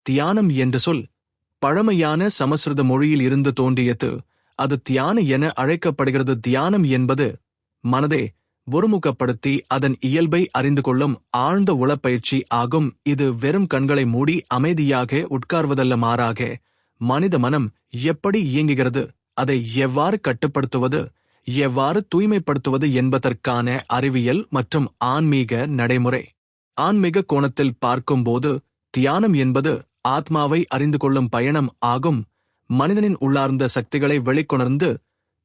தியானம் என்ற சொல் பழமையான சமஸ்கிருத மொழியில் இருந்து தோன்றியது. அது தியான என அழைக்கப்படுகிறது. தியானம் என்பது மனதை ஒருமுகப்படுத்தி அதன் இயல்பை அறிந்து கொள்ளும் ஆழ்ந்த உளப்பயிற்சி ஆகும். இது வெறும் கண்களை மூடி அமைதியாக உட்கார்வதல்ல, மாறாக மனித மனம் எப்படி இயங்குகிறது, அதை எவ்வாறு கட்டுப்படுத்துவது, எவ்வாறு தூய்மைப்படுத்துவது என்பதற்கான அறிவியல் மற்றும் ஆன்மீக நடைமுறை. ஆன்மீக கோணத்தில் பார்க்கும்போது தியானம் என்பது ஆத்மாவை அறிந்து கொள்ளும் பயணம் ஆகும். மனிதனின் உள்ளார்ந்த சக்திகளை வெளிக்கொணர்ந்து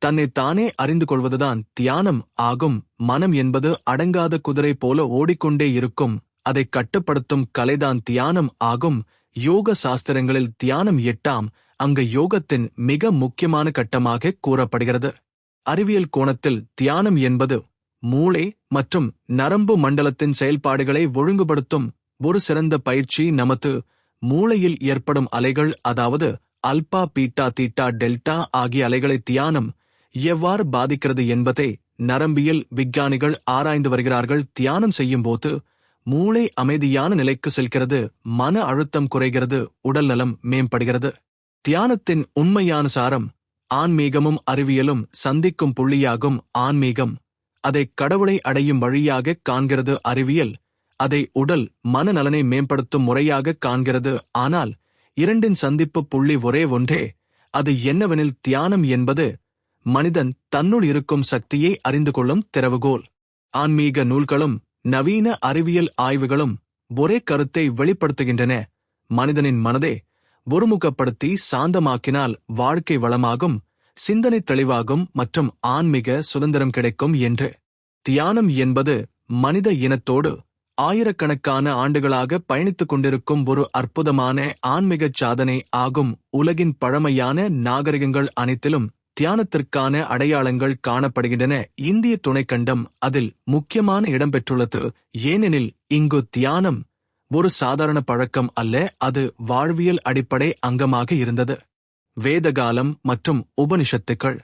தன்னை தானே அறிந்து கொள்வதுதான் தியானம் ஆகும். மனம் என்பது அடங்காத குதிரை போல ஓடிக்கொண்டே இருக்கும். அதை கட்டுப்படுத்தும் கலைதான் தியானம் ஆகும். யோக சாஸ்திரங்களில் தியானம் 8ஆம் அங்க யோகத்தின் மிக முக்கியமான கட்டமாக கூறப்படுகிறது. அறிவியல் கோணத்தில் தியானம் என்பது மூளை மற்றும் நரம்பு மண்டலத்தின் செயல்பாடுகளை ஒழுங்குபடுத்தும் ஒரு சிறந்த பயிற்சி. நமது மூளையில் ஏற்படும் அலைகள், அதாவது அல்பா, பீட்டா, தீட்டா, டெல்டா ஆகிய அலைகளை தியானம் எவ்வாறு பாதிக்கிறது என்பதை நரம்பியல் விஞ்ஞானிகள் ஆராய்ந்து வருகிறார்கள். தியானம் செய்யும்போது மூளை அமைதியான நிலைக்கு செல்கிறது, மன அழுத்தம் குறைகிறது, உடல்நலம் மேம்படுகிறது. தியானத்தின் உண்மையான சாரம் ஆன்மீகமும் அறிவியலும் சந்திக்கும் புள்ளியாகும். ஆன்மீகம் அதை கடவுளை அடையும் வழியாக காண்கிறது. அறிவியல் அதை உடல் மனநலனை மேம்படுத்தும் முறையாக காண்கிறது. ஆனால் இரண்டின் சந்திப்பு புள்ளி ஒரே ஒன்றே. அது என்னவெனில், தியானம் என்பது மனிதன் தன்னுள் இருக்கும் சக்தியை அறிந்து கொள்ளும் திறவுகோல். ஆன்மீக நூல்களும் நவீன அறிவியல் ஆய்வுகளும் ஒரே கருத்தை வெளிப்படுத்துகின்றன. மனிதனின் மனதை ஒருமுகப்படுத்தி சாந்தமாக்கினால் வாழ்க்கை வளமாகும், சிந்தனை தெளிவாகும் மற்றும் ஆன்மீக சுதந்திரம் கிடைக்கும் என்று. தியானம் என்பது மனித இனத்தோடு ஆயிரக்கணக்கான ஆண்டுகளாக பயணித்துக் கொண்டிருக்கும் ஒரு அற்புதமான ஆன்மீக சாதனை ஆகும். உலகின் பழமையான நாகரிகங்கள் அனைத்திலும் தியானத்திற்கான அடையாளங்கள் காணப்படுகின்றன. இந்திய துணைக்கண்டம் அதில் முக்கியமான இடம் பெற்றுள்ளது. ஏனெனில் இங்கு தியானம் ஒரு சாதாரண பழக்கம் அல்ல, அது வாழ்வியல் அடிப்படை அங்கமாக இருந்தது. வேதகாலம் மற்றும் உபனிஷத்துக்கள்.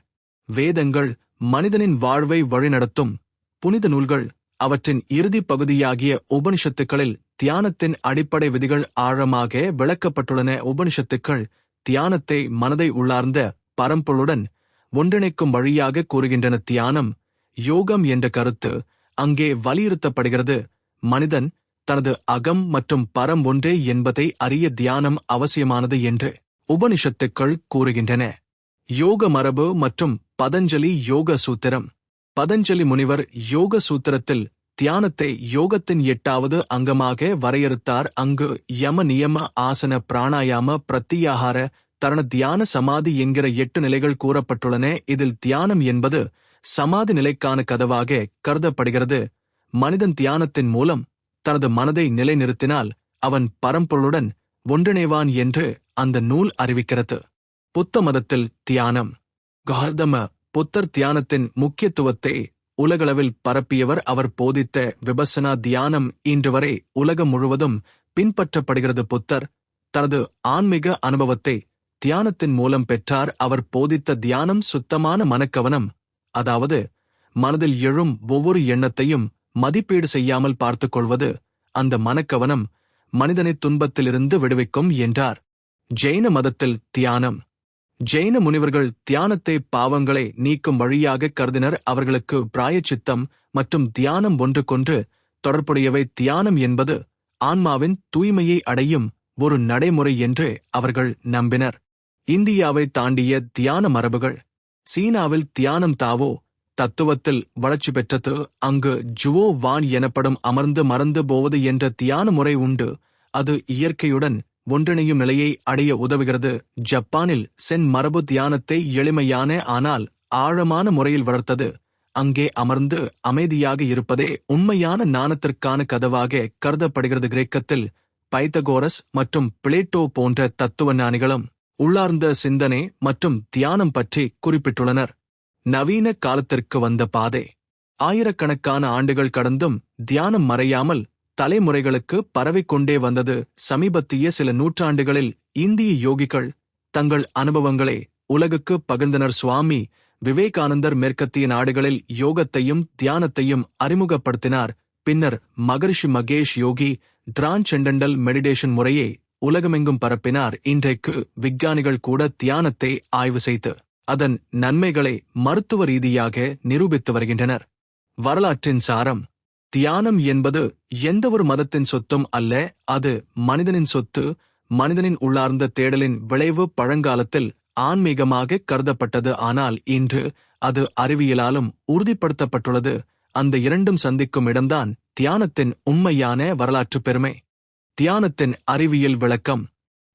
வேதங்கள் மனிதனின் வாழ்வை வழிநடத்தும் புனித நூல்கள். அவற்றின் இறுதி பகுதியாகிய உபனிஷத்துக்களில் தியானத்தின் அடிப்படை விதிகள் ஆழமாக விளக்கப்பட்டுள்ளன. உபனிஷத்துக்கள் தியானத்தை மனதை உள்ளார்ந்த பரம்பொருளுடன் ஒன்றிணைக்கும் வழியாக கூறுகின்றன. தியானம் யோகம் என்ற கருத்து அங்கே வலியுறுத்தப்படுகிறது. மனிதன் தனது அகம் மற்றும் பரம் ஒன்றே என்பதை அறிய தியானம் அவசியமானது என்று உபனிஷத்துக்கள் கூறுகின்றன. யோக மரபு மற்றும் பதஞ்சலி யோக சூத்திரம். பதஞ்சலி முனிவர் யோக சூத்திரத்தில் தியானத்தை யோகத்தின் 8வது அங்கமாக வரையறுத்தார். அங்கு யம, நியம, ஆசன, பிராணாயாம, பிரத்தியாகார, தரண, தியான, சமாதி என்கிற 8 நிலைகள் கூறப்பட்டுள்ளன. இதில் தியானம் என்பது சமாதி நிலைக்கான கதவாக கருதப்படுகிறது. மனிதன் தியானத்தின் மூலம் தனது மனதை நிலைநிறுத்தினால் அவன் பரம்பொருளுடன் ஒன்றிணைவான் என்று அந்த நூல் அறிவிக்கிறது. புத்த மதத்தில் தியானம். கௌதம புத்தர் தியானத்தின் முக்கியத்துவத்தை உலகளவில் பரப்பியவர். அவர் போதித்த விபசனா தியானம் இன்று வரை உலகம் முழுவதும் பின்பற்றப்படுகிறது. புத்தர் தனது ஆன்மீக அனுபவத்தை தியானத்தின் மூலம் பெற்றார். அவர் போதித்த தியானம் சுத்தமான மனக்கவனம், அதாவது மனதில் எழும் ஒவ்வொரு எண்ணத்தையும் மதிப்பீடு செய்யாமல் பார்த்துக் கொள்வது. அந்த மனக்கவனம் மனிதனை துன்பத்திலிருந்து விடுவிக்கும் என்றார். ஜெயின மதத்தில் தியானம். ஜெயின முனிவர்கள் தியானத்தை பாவங்களை நீக்கும் வழியாக கருதினர். அவர்களுக்கு பிராயச்சித்தம் மற்றும் தியானம் ஒன்றுக்கொன்று தொடர்புடையவை. தியானம் என்பது ஆன்மாவின் தூய்மையை அடையும் ஒரு நடைமுறை என்று அவர்கள் நம்பினர். இந்தியாவை தாண்டிய தியான மரபுகள். சீனாவில் தியானம் தாவோ தத்துவத்தில் வளர்ச்சி பெற்றது. அங்கு ஜுவோ வான் எனப்படும் அமர்ந்து மறந்து போவது என்ற தியான முறை உண்டு. அது இயற்கையுடன் ஒன்றிணையும் நிலையை அடைய உதவுகிறது. ஜப்பானில் சென் மரபு தியானத்தை எளிமையான ஆனால் ஆழமான முறையில் வளர்த்தது. அங்கே அமர்ந்து அமைதியாக இருப்பதே உண்மையான ஞானத்திற்கான கதவாக கருதப்படுகிறது. கிரேக்கத்தில் பைத்தகோரஸ் மற்றும் பிளேட்டோ போன்ற தத்துவ ஞானிகளும் உள்ளார்ந்த சிந்தனை மற்றும் தியானம் பற்றி குறிப்பிட்டுள்ளனர். நவீன காலத்திற்கு வந்த பாதை. ஆயிரக்கணக்கான ஆண்டுகள் கடந்தும் தியானம் மறையாமல் தலைமுறைகளுக்கு பரவிக்கொண்டே வந்தது. சமீபத்திய சில நூற்றாண்டுகளில் இந்திய யோகிகள் தங்கள் அனுபவங்களை உலகுக்கு பகிர்ந்தனர். சுவாமி விவேகானந்தர் மேற்கத்திய நாடுகளில் யோகத்தையும் தியானத்தையும் அறிமுகப்படுத்தினார். பின்னர் மகரிஷி மகேஷ் யோகி டிரான்சென்டென்டல் மெடிடேஷன் முறையை உலகமெங்கும் பரப்பினார். இன்றைக்கு விஞ்ஞானிகள் கூட தியானத்தை ஆய்வு செய்து அதன் நன்மைகளை மருத்துவ ரீதியாக நிரூபித்து வருகின்றனர். வரலாற்றின் சாரம்: தியானம் என்பது எந்தவொரு மதத்தின் சொத்தும் அல்ல, அது மனிதனின் சொத்து. மனிதனின் உள்ளார்ந்த தேடலின் விளைவு. பழங்காலத்தில் ஆன்மீகமாக கருதப்பட்டது, ஆனால் இன்று அது அறிவியலாலும் உறுதிப்படுத்தப்பட்டுள்ளது. அந்த இரண்டும் சந்திக்கும் இடம்தான் தியானத்தின் உண்மையான வரலாற்று பெருமை. தியானத்தின் அறிவியல் விளக்கம்: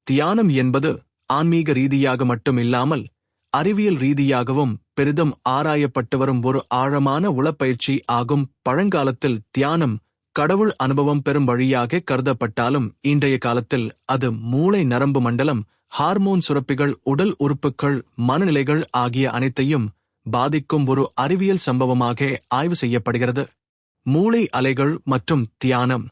தியானம் என்பது ஆன்மீக ரீதியாக மட்டும் இல்லாமல் அறிவியல் ரீதியாகவும் பெரிதும் ஆராயப்பட்டு வரும் ஒரு ஆழமான உளப்பயிற்சி ஆகும். பழங்காலத்தில் தியானம் கடவுள் அனுபவம் பெறும் வழியாக கருதப்பட்டாலும் இன்றைய காலத்தில் அது மூளை நரம்பு மண்டலம், ஹார்மோன் சுரப்பிகள், உடல் உறுப்புகள், மனநிலைகள் ஆகிய அனைத்தையும் பாதிக்கும் ஒரு அறிவியல் சம்பவமாக ஆய்வு செய்யப்படுகிறது. மூளை அலைகள் மற்றும் தியானம்: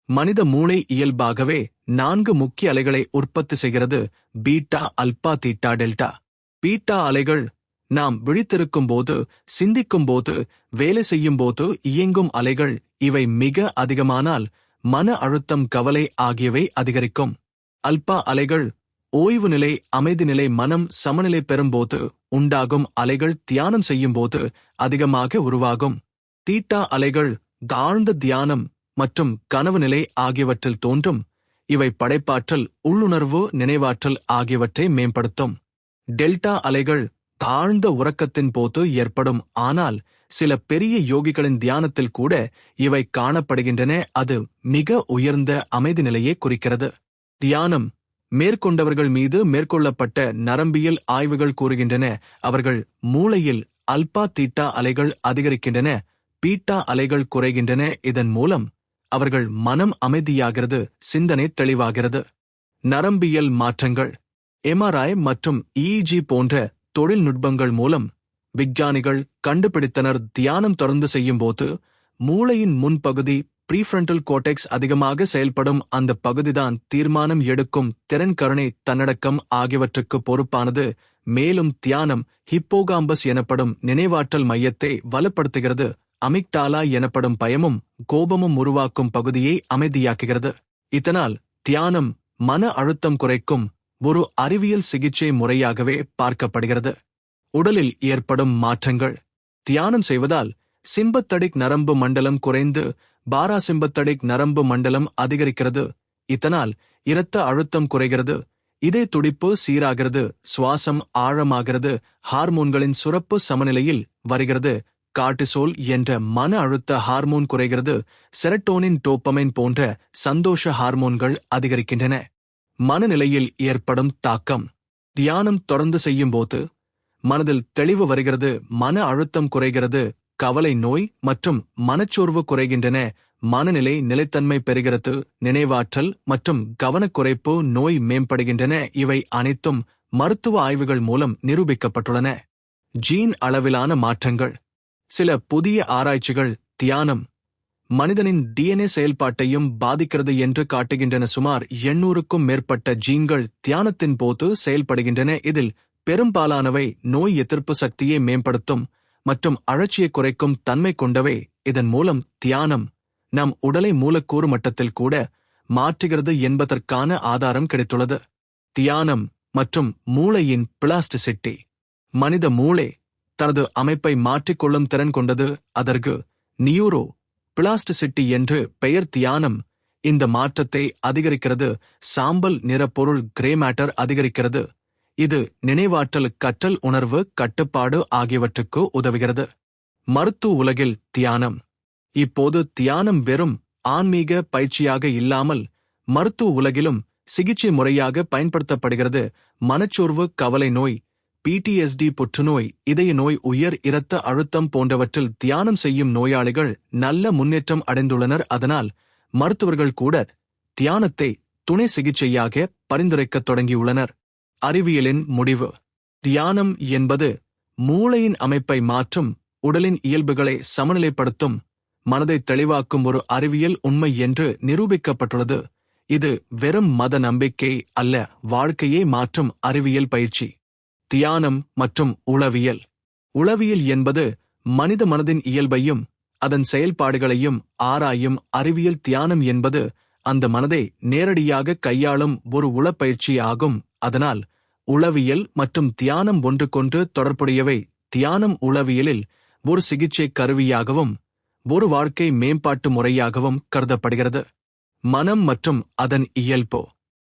மனித மூளை இயல்பாகவே 4 முக்கிய அலைகளை உற்பத்தி செய்கிறது: beta, alpha, theta, delta. Beta அலைகள் நாம் விழித்திருக்கும் போது, சிந்திக்கும் போது, வேலை செய்யும் போது இயங்கும் அலைகள். இவை மிக அதிகமானால் மன அழுத்தம், கவலை ஆகியவை அதிகரிக்கும். அல்பா அலைகள் ஓய்வு நிலை, அமைதி நிலை, மனம் சமநிலை பெறும்போது உண்டாகும் அலைகள். தியானம் செய்யும்போது அதிகமாக உருவாகும். தீட்டா அலைகள் தாழ்ந்த தியானம் மற்றும் கனவு நிலை ஆகியவற்றில் தோன்றும். இவை படைப்பாற்றல், உள்ளுணர்வு, நினைவாற்றல் ஆகியவற்றை மேம்படுத்தும். டெல்டா அலைகள் தாழ்ந்த உறக்கத்தின் போது ஏற்படும், ஆனால் சில பெரிய யோகிகளின் தியானத்தில் கூட இவை காணப்படுகின்றன. அது மிக உயர்ந்த அமைதி நிலையை குறிக்கிறது. தியானம் மேற்கொண்டவர்கள் மீது மேற்கொள்ளப்பட்ட நரம்பியல் ஆய்வுகள் கூறுகின்றன, அவர்கள் மூளையில் அல்பா தீட்டா அலைகள் அதிகரிக்கின்றன, பீட்டா அலைகள் குறைகின்றன. இதன் மூலம் அவர்கள் மனம் அமைதியாகிறது, சிந்தனை தெளிவாகிறது. நரம்பியல் மாற்றங்கள்: எம்ஆர்ஐ மற்றும் EEG போன்ற தொழில்நுட்பங்கள் மூலம் விஞ்ஞானிகள் கண்டுபிடித்தனர். தியானம் தொடர்ந்து செய்யும்போது மூளையின் முன்பகுதி ப்ரீஃப்ரண்டல் கோர்டெக்ஸ் அதிகமாக செயல்படும். அந்த பகுதிதான் தீர்மானம் எடுக்கும் திறன், கருணை, தன்னடக்கம் ஆகியவற்றுக்கு பொறுப்பானது. மேலும் தியானம் ஹிப்போகாம்பஸ் எனப்படும் நினைவாற்றல் மையத்தை வலுப்படுத்துகிறது. அமிக்டாலா எனப்படும் பயமும் கோபமும் உருவாக்கும் பகுதியை அமைதியாக்குகிறது. இதனால் தியானம் மன அழுத்தம் குறைக்கும் ஒரு அறிவியல் சிகிச்சை முறையாகவே பார்க்கப்படுகிறது. உடலில் ஏற்படும் மாற்றங்கள்: தியானம் செய்வதால் சிம்பத்தடிக் நரம்பு மண்டலம் குறைந்து பாராசிம்பத்தடிக் நரம்பு மண்டலம் அதிகரிக்கிறது. இதனால் இரத்த அழுத்தம் குறைகிறது, இதய துடிப்பு சீராகிறது, சுவாசம் ஆழமாகிறது, ஹார்மோன்களின் சுரப்பு சமநிலையில் வருகிறது. கார்டிசோல் என்ற மன அழுத்த ஹார்மோன் குறைகிறது. செரட்டோனின், டோப்பமைன் போன்ற சந்தோஷ ஹார்மோன்கள் அதிகரிக்கின்றன. மனநிலையில் ஏற்படும் தாக்கம்: தியானம் தொடர்ந்து செய்யும்போது மனதில் தெளிவு வருகிறது, மன அழுத்தம் குறைகிறது, கவலை நோய் மற்றும் மனச்சோர்வு குறைகின்றன, மனநிலை நிலைத்தன்மை பெறுகிறது, நினைவாற்றல் மற்றும் கவனக்குறைப்பு நோய் மேம்படுகின்றன. இவை அனைத்தும் மருத்துவ ஆய்வுகள் மூலம் நிரூபிக்கப்பட்டுள்ளன. ஜீன் அளவிலான மாற்றங்கள்: சில புதிய ஆராய்ச்சிகள் தியானம் மனிதனின் DNA செயல்பாட்டையும் பாதிக்கிறது என்று காட்டுகின்றன. சுமார் 800க்கும் மேற்பட்ட ஜீன்கள் தியானத்தின் போது செயல்படுகின்றன. இதில் பெரும்பாலானவை நோய் எதிர்ப்பு சக்தியை மேம்படுத்தும் மற்றும் அழற்சியை குறைக்கும் தன்மை கொண்டவை. இதன் மூலம் தியானம் நம் உடலை மூலக்கூறு மட்டத்தில் கூட மாற்றுகிறது என்பதற்கான ஆதாரம் கிடைத்துள்ளது. தியானம் மற்றும் மூளையின் பிளாஸ்டிசிட்டி: மனித மூளை தனது அமைப்பை மாற்றிக்கொள்ளும் திறன் கொண்டது. அதற்கு நியூரோ பிளாஸ்டிசிட்டி என்று பெயர். தியானம் இந்த மாற்றத்தை அதிகரிக்கிறது. சாம்பல் நிற பொருள் கிரே மேட்டர் அதிகரிக்கிறது. இது நினைவாற்றல், கற்றல், உணர்வு கட்டுப்பாடு ஆகியவற்றுக்கு உதவுகிறது. மருத்துவ உலகில் தியானம்: இப்போது தியானம் வெறும் ஆன்மீக பயிற்சியாக இல்லாமல் மருத்துவ உலகிலும் சிகிச்சை முறையாக பயன்படுத்தப்படுகிறது. மனச்சோர்வு, கவலை நோய், PTSD, புற்றுநோய், இதய நோய், உயர் இரத்த அழுத்தம் போன்றவற்றில் தியானம் செய்யும் நோயாளிகள் நல்ல முன்னேற்றம் அடைந்துள்ளனர். அதனால் மருத்துவர்கள் கூட தியானத்தை துணை சிகிச்சையாக பரிந்துரைக்கத் தொடங்கியுள்ளனர். அறிவியலின் முடிவு: தியானம் என்பது மூளையின் அமைப்பை மாற்றும், உடலின் இயல்புகளை சமநிலைப்படுத்தும், மனதை தெளிவாக்கும் ஒரு அறிவியல் உண்மை என்று நிரூபிக்கப்பட்டுள்ளது. இது வெறும் மத நம்பிக்கை அல்ல, வாழ்க்கையை மாற்றும் அறிவியல் பயிற்சி. தியானம் மற்றும் உளவியல்: உளவியல் என்பது மனித மனதின் இயல்பையும் அதன் செயல்பாடுகளையும் ஆராயும் அறிவியல். தியானம் என்பது அந்த மனதை நேரடியாக கையாளும் ஒரு உளப்பயிற்சி ஆகும். அதனால் உளவியல் மற்றும் தியானம் ஒன்றுக்கொன்று தொடர்புடையவை. தியானம் உளவியலில் ஒரு சிகிச்சை கருவியாகவும் ஒரு வாழ்க்கை மேம்பாட்டு முறையாகவும் கருதப்படுகிறது. மனம் மற்றும் அதன் இயல்பு.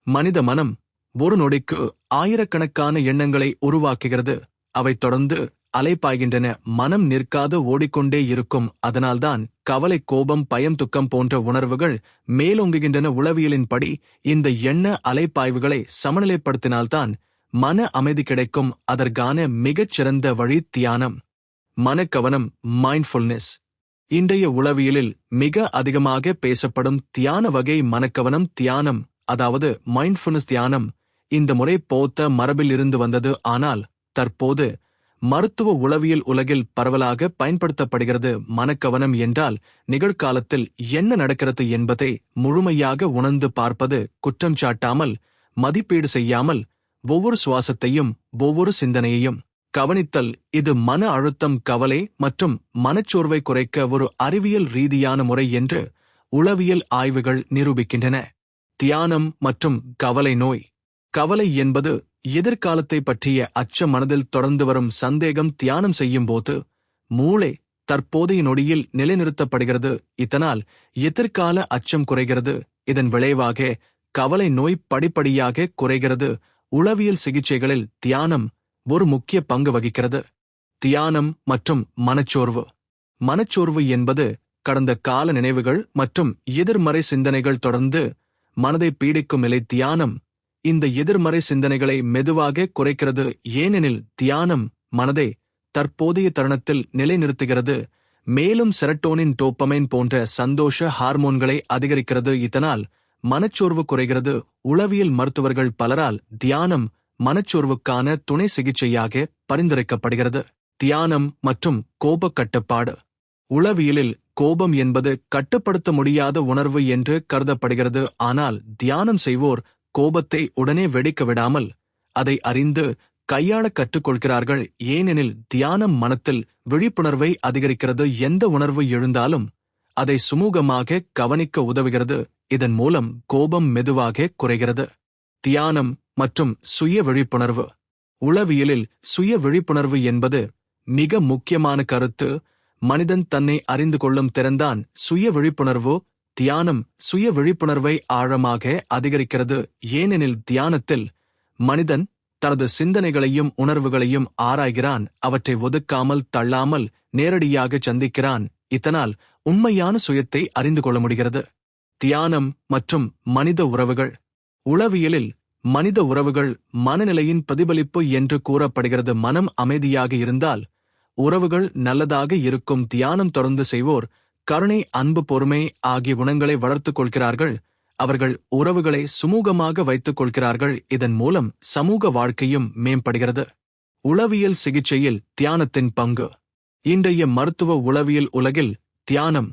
மனித மனம் ஒரு நொடிக்கு ஆயிரக்கணக்கான எண்ணங்களை உருவாக்குகிறது. அவை தொடர்ந்து அலைப்பாய்கின்றன. மனம் நிற்காது ஓடிக்கொண்டே இருக்கும். அதனால்தான் கவலை, கோபம், பயம், துக்கம் போன்ற உணர்வுகள் மேலோங்குகின்றன. உளவியலின்படி இந்த எண்ண அலைப்பாய்வுகளை சமநிலைப்படுத்தினால்தான் மன அமைதி கிடைக்கும். அதற்கான மிகச்சிறந்த வழி தியானம். மனக்கவனம், மைண்ட்ஃபுல்னஸ். இன்றைய உளவியலில் மிக அதிகமாக பேசப்படும் தியான வகை மனக்கவனம் தியானம், அதாவது மைண்ட்ஃபுல்னஸ் தியானம். இந்த முறை பௌத்த மரபில் இருந்து வந்தது. ஆனால் தற்போது மருத்துவ உளவியல் உலகில் பரவலாக பயன்படுத்தப்படுகிறது. மனக்கவனம் என்றால் நிகழ்காலத்தில் என்ன நடக்கிறது என்பதை முழுமையாக உணர்ந்து பார்ப்பது. குற்றம் சாட்டாமல், மதிப்பீடு செய்யாமல், ஒவ்வொரு சுவாசத்தையும் ஒவ்வொரு சிந்தனையையும் கவனித்தல். இது மன அழுத்தம், கவலை மற்றும் மனச்சோர்வை குறைக்க ஒரு அறிவியல் ரீதியான முறை என்று உளவியல் ஆய்வுகள் நிரூபிக்கின்றன. தியானம் மற்றும் கவலை நோய். கவலை என்பது எதிர்காலத்தை பற்றிய அச்ச, மனதில் தொடர்ந்து வரும் சந்தேகம். தியானம் செய்யும்போது மூளை தற்போதைய நொடியில் நிலைநிறுத்தப்படுகிறது. இதனால் எதிர்கால அச்சம் குறைகிறது. இதன் விளைவாக கவலை நோய் படிப்படியாக குறைகிறது. உளவியல் சிகிச்சைகளில் தியானம் ஒரு முக்கிய பங்கு வகிக்கிறது. தியானம் மற்றும் மனச்சோர்வு. மனச்சோர்வு என்பது கடந்த கால நினைவுகள் மற்றும் எதிர்மறை சிந்தனைகள் தொடர்ந்து மனதை பீடிக்கும் நிலை. தியானம் இந்த எதிர்மறை சிந்தனைகளை மெதுவாக குறைக்கிறது. ஏனெனில் தியானம் மனதை தற்போதைய தருணத்தில் நிலைநிறுத்துகிறது. மேலும் செரட்டோனின், டோப்பமைன் போன்ற சந்தோஷ ஹார்மோன்களை அதிகரிக்கிறது. இதனால் மனச்சோர்வு குறைகிறது. உளவியல் மருத்துவர்கள் பலரால் தியானம் மனச்சோர்வுக்கான துணை சிகிச்சையாக பரிந்துரைக்கப்படுகிறது. தியானம் மற்றும் கோப கட்டுப்பாடு. உளவியலில் கோபம் என்பது கட்டுப்படுத்த முடியாத உணர்வு என்று கருதப்படுகிறது. ஆனால் தியானம் செய்வோர் கோபத்தை உடனே வெடிக்க விடாமல் அதை அறிந்து கையாள கற்றுக்கொள்கிறார்கள். ஏனெனில் தியானம் மனத்தில் விழிப்புணர்வை அதிகரிக்கிறது. எந்த உணர்வு எழுந்தாலும் அதை சுமூகமாக கவனிக்க உதவுகிறது. இதன் மூலம் கோபம் மெதுவாக குறைகிறது. தியானம் மற்றும் சுய விழிப்புணர்வு. உளவியலில் சுய விழிப்புணர்வு என்பது மிக முக்கியமான கருத்து. மனிதன் தன்னை அறிந்து கொள்ளும் திறன்தான் சுய விழிப்புணர்வு. தியானம் சுய விழிப்புணர்வை ஆழமாக அதிகரிக்கிறது. ஏனெனில் தியானத்தில் மனிதன் தனது சிந்தனைகளையும் உணர்வுகளையும் ஆராய்கிறான். அவற்றை ஒதுக்காமல், தள்ளாமல் நேரடியாக சந்திக்கிறான். இதனால் உண்மையான சுயத்தை அறிந்து கொள்ள முடிகிறது. தியானம் மற்றும் மனித உறவுகள். உளவியலில் மனித உறவுகள் மனநிலையின் பிரதிபலிப்பு என்று கூறப்படுகிறது. மனம் அமைதியாக இருந்தால் உறவுகள் நல்லதாக இருக்கும். தியானம் தொடர்ந்து செய்வோர் கருணை, அன்பு, பொறுமை ஆகிய குணங்களை வளர்த்துக் கொள்கிறார்கள். அவர்கள் உறவுகளை சுமூகமாக வைத்துக் கொள்கிறார்கள். இதன் மூலம் சமூக வாழ்க்கையும் மேம்படுகிறது. உளவியல் சிகிச்சையில் தியானத்தின் பங்கு. இன்றைய மருத்துவ உளவியல் உலகில் தியானம்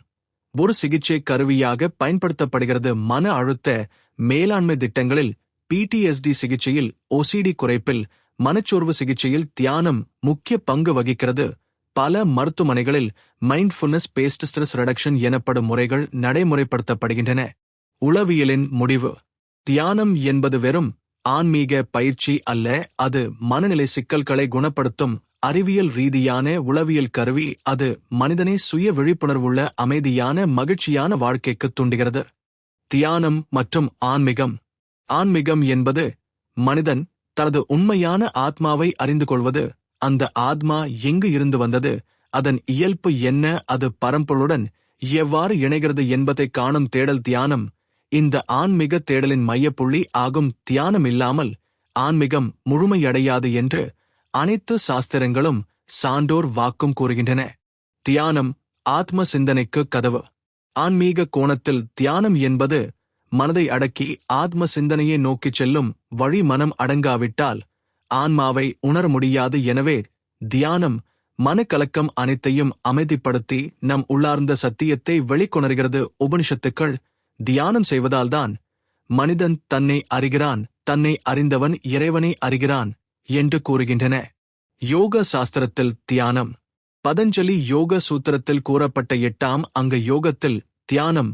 ஒரு சிகிச்சை கருவியாக பயன்படுத்தப்படுகிறது. மன அழுத்த மேலாண்மை திட்டங்களில், PTSD சிகிச்சையில், OCD குறைப்பில், மனச்சோர்வு சிகிச்சையில் தியானம் முக்கிய பங்கு வகிக்கிறது. பல மருத்துவமனைகளில் மைண்ட்ஃபுல்னஸ் பேஸ்ட் ஸ்ட்ரெஸ் ரிடக்ஷன் எனப்படும் முறைகள் நடைமுறைப்படுத்தப்படுகின்றன. உளவியலின் முடிவு. தியானம் என்பது வெறும் ஆன்மீக பயிற்சி அல்ல. அது மனநிலை சிக்கல்களை குணப்படுத்தும் அறிவியல் ரீதியான உளவியல் கருவி. அது மனிதனை சுய விழிப்புணர்வுள்ள, அமைதியான, மகிழ்ச்சியான வாழ்க்கைக்கு தூண்டுகிறது. தியானம் மற்றும் ஆன்மீகம். ஆன்மீகம் என்பது மனிதன் தனது உண்மையான ஆத்மாவை அறிந்து கொள்வது. அந்த ஆத்மா எங்கு இருந்து வந்தது, அதன் இயல்பு என்ன, அது பரம்பொருளுடன் எவ்வாறு இணைகிறது என்பதை காணும் தேடல் தியானம். இந்த ஆன்மீக தேடலின் மையப்புள்ளி ஆகும். தியானம் இல்லாமல் ஆன்மீகம் முழுமையடையாது என்று அனைத்து சாஸ்திரங்களும் சான்றோர் வாக்கும் கூறுகின்றன. தியானம் ஆத்ம சிந்தனைக்கு கதவு. ஆன்மீக கோணத்தில் தியானம் என்பது மனதை அடக்கி ஆத்ம சிந்தனையை நோக்கிச் செல்லும் வழி. மனம் அடங்காவிட்டால் ஆன்மாவை உணர முடியாது. எனவே தியானம் மனக்கலக்கம் அனைத்தையும் அமைதிப்படுத்தி நம் உள்ளார்ந்த சத்தியத்தை வெளிக்கொணர்கிறது. உபனிஷத்துக்கள் தியானம் செய்வதால்தான் மனிதன் தன்னை அறிகிறான், தன்னை அறிந்தவன் இறைவனை அறிகிறான் என்று கூறுகின்றன. யோக சாஸ்திரத்தில் தியானம். பதஞ்சலி யோக சூத்திரத்தில் கூறப்பட்ட 8ஆம் அங்க யோகத்தில் தியானம்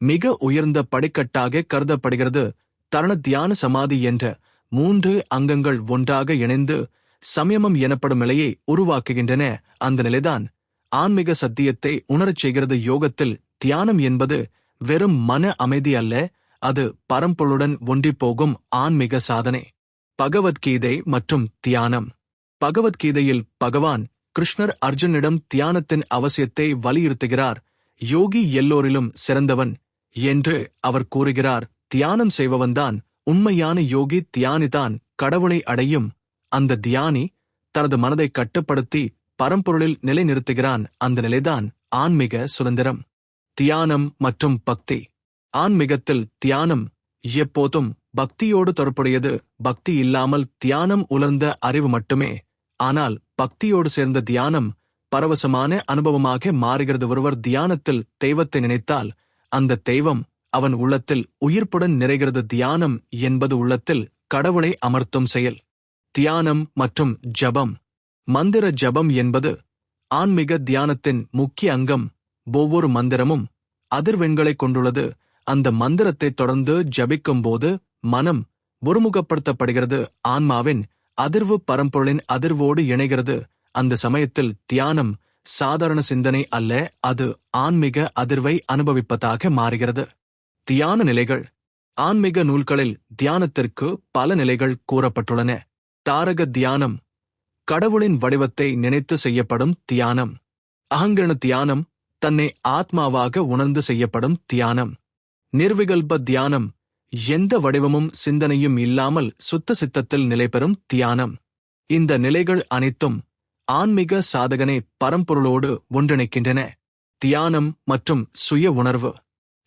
மிக உயர்ந்த படிக்கட்டாக கருதப்படுகிறது. தரண தியான சமாதி என்ற 3 அங்கங்கள் ஒன்றாக இணைந்து சமயமம் எனப்படும் நிலையை உருவாக்குகின்றன. அந்த நிலைதான் ஆன்மீக சத்தியத்தை உணரச் செய்கிறது. யோகத்தில் தியானம் என்பது வெறும் மன அமைதி அல்ல, அது பரம்பொருளுடன் ஒன்றிப்போகும் ஆன்மீக சாதனை. பகவத்கீதை மற்றும் தியானம். பகவத்கீதையில் பகவான் கிருஷ்ணர் அர்ஜுனிடம் தியானத்தின் அவசியத்தை வலியுறுத்துகிறார். யோகி எல்லோரிலும் சிறந்தவன் என்று அவர் கூறுகிறார். தியானம் செய்பவன்தான் உண்மையான யோகி. தியானிதான் கடவுளை அடையும். அந்த தியானி தனது மனதை கட்டுப்படுத்தி பரம்பொருளில் நிலைநிறுத்துகிறான். அந்த நிலைதான் ஆன்மீக சுதந்திரம். தியானம் மற்றும் பக்தி. ஆன்மீகத்தில் தியானம் எப்போதும் பக்தியோடு தொடர்புடையது. பக்தி இல்லாமல் தியானம் உலர்ந்த அறிவு மட்டுமே. ஆனால் பக்தியோடு சேர்ந்த தியானம் பரவசமான அனுபவமாக மாறுகிறது. ஒருவர் தியானத்தில் தெய்வத்தை நினைத்தால் அந்த தெய்வம் அவன் உள்ளத்தில் உயிர்ப்புடன் நிறைகிறது. தியானம் என்பது உள்ளத்தில் கடவுளை அமர்த்தும் செயல். தியானம் மற்றும் ஜபம். மந்திர ஜபம் என்பது ஆன்மீக தியானத்தின் முக்கிய அங்கம். ஒவ்வொரு மந்திரமும் அதிர்வெண்களைக் கொண்டுள்ளது. அந்த மந்திரத்தை தொடர்ந்து ஜபிக்கும்போது மனம் ஒருமுகப்படுத்தப்படுகிறது. ஆன்மாவின் அதிர்வு பரம்பொருளின் அதிர்வோடு இணைகிறது. அந்த சமயத்தில் தியானம் சாதாரண சிந்தனை அல்ல, அது ஆன்மீக அதிர்வை அனுபவிப்பதாக மாறுகிறது. தியான நிலைகள். ஆன்மீக நூல்களில் தியானத்திற்கு பல நிலைகள் கூறப்பட்டுள்ளன. தாரக தியானம், கடவுளின் வடிவத்தை நினைத்து செய்யப்படும் தியானம். அகங்கரண தியானம், தன்னை ஆத்மாவாக உணர்ந்து செய்யப்படும் தியானம். நிர்விகல்ப தியானம், எந்த வடிவமும் சிந்தனையும் இல்லாமல் சுத்த சித்தத்தில் நிலைபெறும் தியானம். இந்த நிலைகள் அனைத்தும் ஆன்மீக சாதகனை பரம்பொருளோடு ஒன்றிணைக்கின்றன. தியானம் மற்றும் சுய உணர்வு.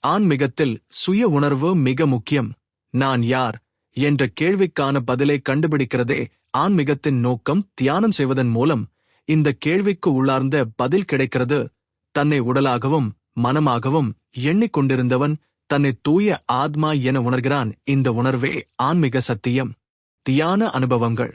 ஆன்மீகத்தில் சுய உணர்வு மிக முக்கியம். நான் யார் என்ற கேள்விக்கான பதிலை கண்டுபிடிக்கிறதே ஆன்மீகத்தின் நோக்கம். தியானம் செய்வதன் மூலம் இந்த கேள்விக்கு உள்ளார்ந்த பதில் கிடைக்கிறது. தன்னை உடலாகவும் மனமாகவும் எண்ணிக்கொண்டிருந்தவன் தன்னை தூய ஆத்மா என உணர்கிறான். இந்த உணர்வே ஆன்மீக சத்தியம். தியான அனுபவங்கள்.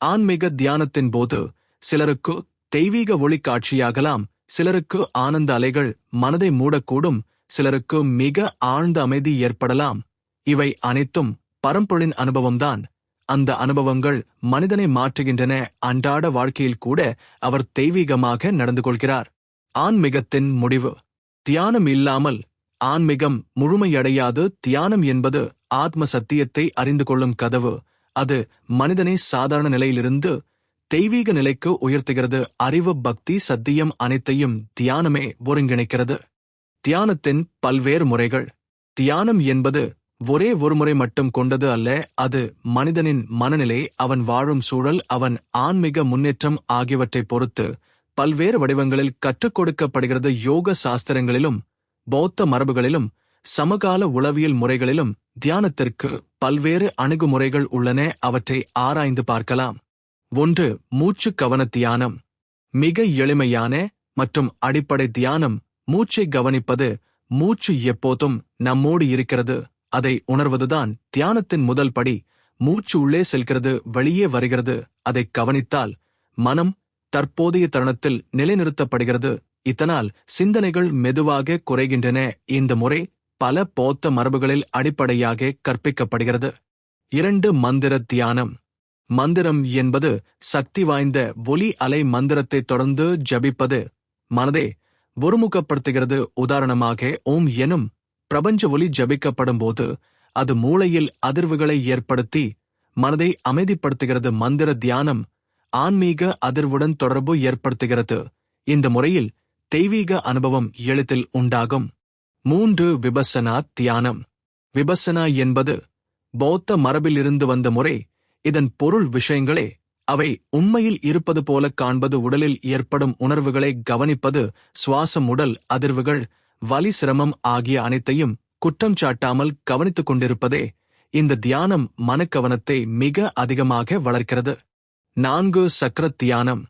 ஆன்மீக தியானத்தின் போது சிலருக்கு தெய்வீக ஒளி காட்சியாகலாம், சிலருக்கு ஆனந்த அலைகள் மனதை மூடக்கூடும், சிலருக்கு மிக ஆழ்ந்த அமைதி ஏற்படலாம். இவை அனைத்தும் பரம்பொருளின் அனுபவம்தான். அந்த அனுபவங்கள் மனிதனை மாற்றுகின்றன. அன்றாட வாழ்க்கையில் கூட அவர் தெய்வீகமாக நடந்து கொள்கிறார். ஆன்மீகத்தின் முடிவு. தியானம் இல்லாமல் ஆன்மீகம் முழுமையடையாது. தியானம் என்பது ஆத்ம சத்தியத்தை அறிந்து கொள்ளும் கதவு. அது மனிதனை சாதாரண நிலையிலிருந்து தெய்வீக நிலைக்கு உயர்த்துகிறது. அறிவு, பக்தி, சத்தியம் அனைத்தையும் தியானமே ஒருங்கிணைக்கிறது. தியானத்தின் பல்வேறு முறைகள். தியானம் என்பது ஒரே ஒரு முறை மட்டும் கொண்டது அல்ல, அது மனிதனின் மனநிலை, அவன் வாழும் சூழல், அவன் ஆன்மீக முன்னேற்றம் ஆகியவற்றைப் பொறுத்து பல்வேறு வடிவங்களில் கற்றுக் கொடுக்கப்படுகிறது. யோக சாஸ்திரங்களிலும் பௌத்த மரபுகளிலும் சமகால உளவியல் முறைகளிலும் தியானத்திற்கு பல்வேறு அணுகுமுறைகள் உள்ளன. அவற்றை ஆராய்ந்து பார்க்கலாம். 1. மூச்சு கவன தியானம். மிக எளிமையான மற்றும் அடிப்படை தியானம். மூச்சை கவனிப்பது. மூச்சு எப்போதும் நம்மோடு இருக்கிறது, அதை உணர்வதுதான் தியானத்தின் முதல் படி. மூச்சு உள்ளே செல்கிறது, வெளியே வருகிறது, அதை கவனித்தால் மனம் தற்போதைய தருணத்தில் நிலைநிறுத்தப்படுகிறது. இதனால் சிந்தனைகள் மெதுவாக குறைகின்றன. இந்த முறை பல பௌத்த மரபுகளில் அடிப்படையாக கற்பிக்கப்படுகிறது. 2. மந்திர தியானம். மந்திரம் என்பது சக்தி வாய்ந்த ஒலி அலை. மந்திரத்தை தொடர்ந்து ஜபிப்பது மனதை ஒருமுகப்படுத்துகிறது. உதாரணமாக ஓம் எனும் பிரபஞ்ச ஒலி ஜபிக்கப்படும் போது அது மூளையில் அதிர்வுகளை ஏற்படுத்தி மனதை அமைதிப்படுத்துகிறது. மந்திர தியானம் ஆன்மீக அதிர்வுடன் தொடர்பு ஏற்படுத்துகிறது. இந்த முறையில் தெய்வீக அனுபவம் எளிதில் உண்டாகும். 3. விபஸ்ஸனா தியானம். விபஸ்ஸனா என்பது பௌத்த மரபில் இருந்து வந்த முறை. இதன் பொருள் விஷயங்களே அவை உண்மையில் இருப்பது போல காண்பது, உடலில் ஏற்படும் உணர்வுகளை கவனிப்பது, சுவாசம், உடல் அதிர்வுகள், வலி, சிரமம் ஆகிய அனைத்தையும் குற்றம் சாட்டாமல் கவனித்துக் கொண்டிருப்பதே. இந்த தியானம் மனக்கவனத்தை மிக அதிகமாக வளர்க்கிறது. 4. சக்கர தியானம்.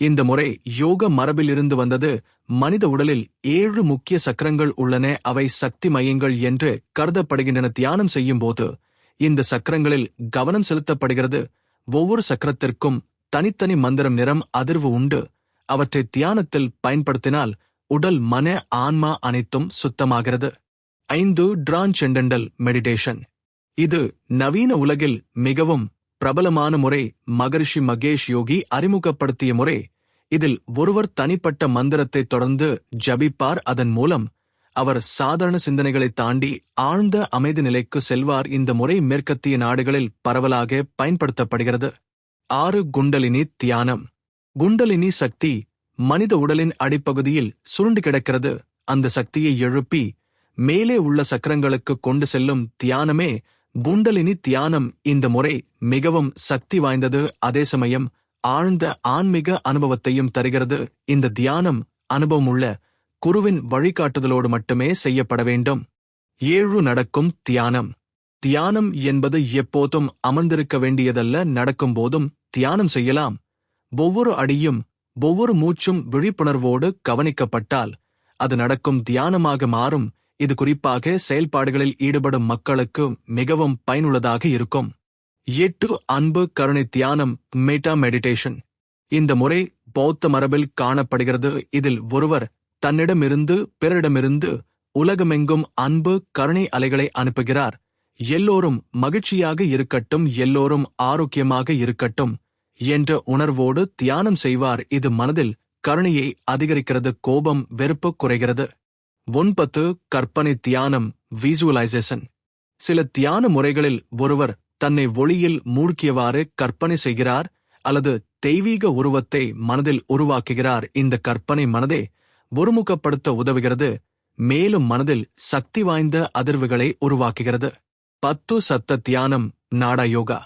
இந்த முறை யோக மரபில் இருந்து வந்தது. மனித உடலில் 7 முக்கிய சக்கரங்கள் உள்ளன. அவை சக்தி மையங்கள் என்று கருதப்படுகின்றன. தியானம் செய்யும் போது இந்த சக்கரங்களில் கவனம் செலுத்தப்படுகிறது. ஒவ்வொரு சக்கரத்திற்கும் தனித்தனி மந்திரம், நிறம், அதிர்வு உண்டு. அவற்றை தியானத்தில் பயன்படுத்தினால் உடல், மன, ஆன்மா அனைத்தும் சுத்தமாகிறது. 5. Transcendental meditation. இது நவீன உலகில் மிகவும் பிரபலமான முறை. மகரிஷி மகேஷ் யோகி அறிமுகப்படுத்திய முறை. இதில் ஒருவர் தனிப்பட்ட மந்திரத்தை தொடர்ந்து ஜபிப்பார். அதன் மூலம் அவர் சாதாரண சிந்தனைகளை தாண்டி ஆழ்ந்த அமைதி நிலைக்கு செல்வார். இந்த முறை மேற்கத்திய நாடுகளில் பரவலாக பயன்படுத்தப்படுகிறது. 6. குண்டலினி தியானம். குண்டலினி சக்தி மனித உடலின் அடிப்பகுதியில் சுருண்டு கிடக்கிறது. அந்த சக்தியை எழுப்பி மேலே உள்ள சக்கரங்களுக்கு கொண்டு செல்லும் தியானமே குண்டலினி தியானம். இந்த முறை மிகவும் சக்தி வாய்ந்தது, அதே சமயம் ஆழ்ந்த ஆன்மீக அனுபவத்தையும் தருகிறது. இந்த தியானம் அனுபவமுள்ள குருவின் வழிகாட்டுதலோடு மட்டுமே செய்யப்பட வேண்டும். 7. நடக்கும் தியானம். தியானம் என்பது எப்போதும் அமர்ந்திருக்க வேண்டியதல்ல, நடக்கும்போதும் தியானம் செய்யலாம். ஒவ்வொரு அடியும் ஒவ்வொரு மூச்சும் விழிப்புணர்வோடு கவனிக்கப்பட்டால் அது நடக்கும் தியானமாக மாறும். இது குறிப்பாக செயல்பாடுகளில் ஈடுபடும் மக்களுக்கு மிகவும் பயனுள்ளதாக இருக்கும். 8. அன்பு கருணை தியானம் மெட்டா மெடிடேஷன். இந்த முறை பௌத்த மரபில் காணப்படுகிறது. இதில் ஒருவர் தன்னிடமிருந்து பிறரிடமிருந்து உலகமெங்கும் அன்பு கருணை அலைகளை அனுப்புகிறார். எல்லோரும் மகிழ்ச்சியாக இருக்கட்டும், எல்லோரும் ஆரோக்கியமாக இருக்கட்டும் என்ற உணர்வோடு தியானம் செய்வார். இது மனதில் கருணையை அதிகரிக்கிறது, கோபம் வெறுப்பு குறைகிறது. 9. கற்பனை தியானம் விசுவலைசேஷன். சில தியான முறைகளில் ஒருவர் தன்னை ஒளியில் மூழ்கியவாறு கற்பனை செய்கிறார் அல்லது தெய்வீக உருவத்தை மனதில் உருவாக்குகிறார். இந்த கற்பனை மனதை ஒருமுகப்படுத்த உதவுகிறது, மேலும் மனதில் சக்தி வாய்ந்த அதிர்வுகளை உருவாக்குகிறது. 10. சத்த தியானம் நாடா யோகா.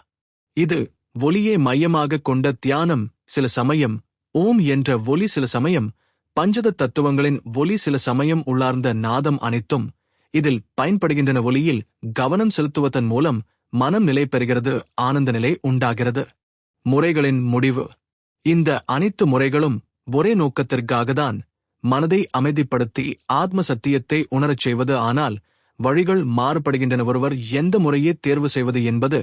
இது ஒலியை மையமாக கொண்ட தியானம். சில சமயம் ஓம் என்ற ஒலி, சில சமயம் பஞ்சத தத்துவங்களின் ஒலி, சில சமயம் உள்ளார்ந்த நாதம். அனைத்தும் இதில் பயன்படுகின்றன. ஒலியில் கவனம் செலுத்துவதன் மூலம் மனம் நிலை பெறுகிறது, ஆனந்த நிலை உண்டாகிறது. முறைகளின் முடிவு. இந்த அனைத்து முறைகளும் ஒரே நோக்கத்திற்காகத்தான், மனதை அமைதிப்படுத்தி ஆத்ம சத்தியத்தை உணரச் செய்வது. ஆனால் வழிகள் மாறுபடுகின்றன. ஒருவர் எந்த முறையை தேர்வு செய்வது என்பது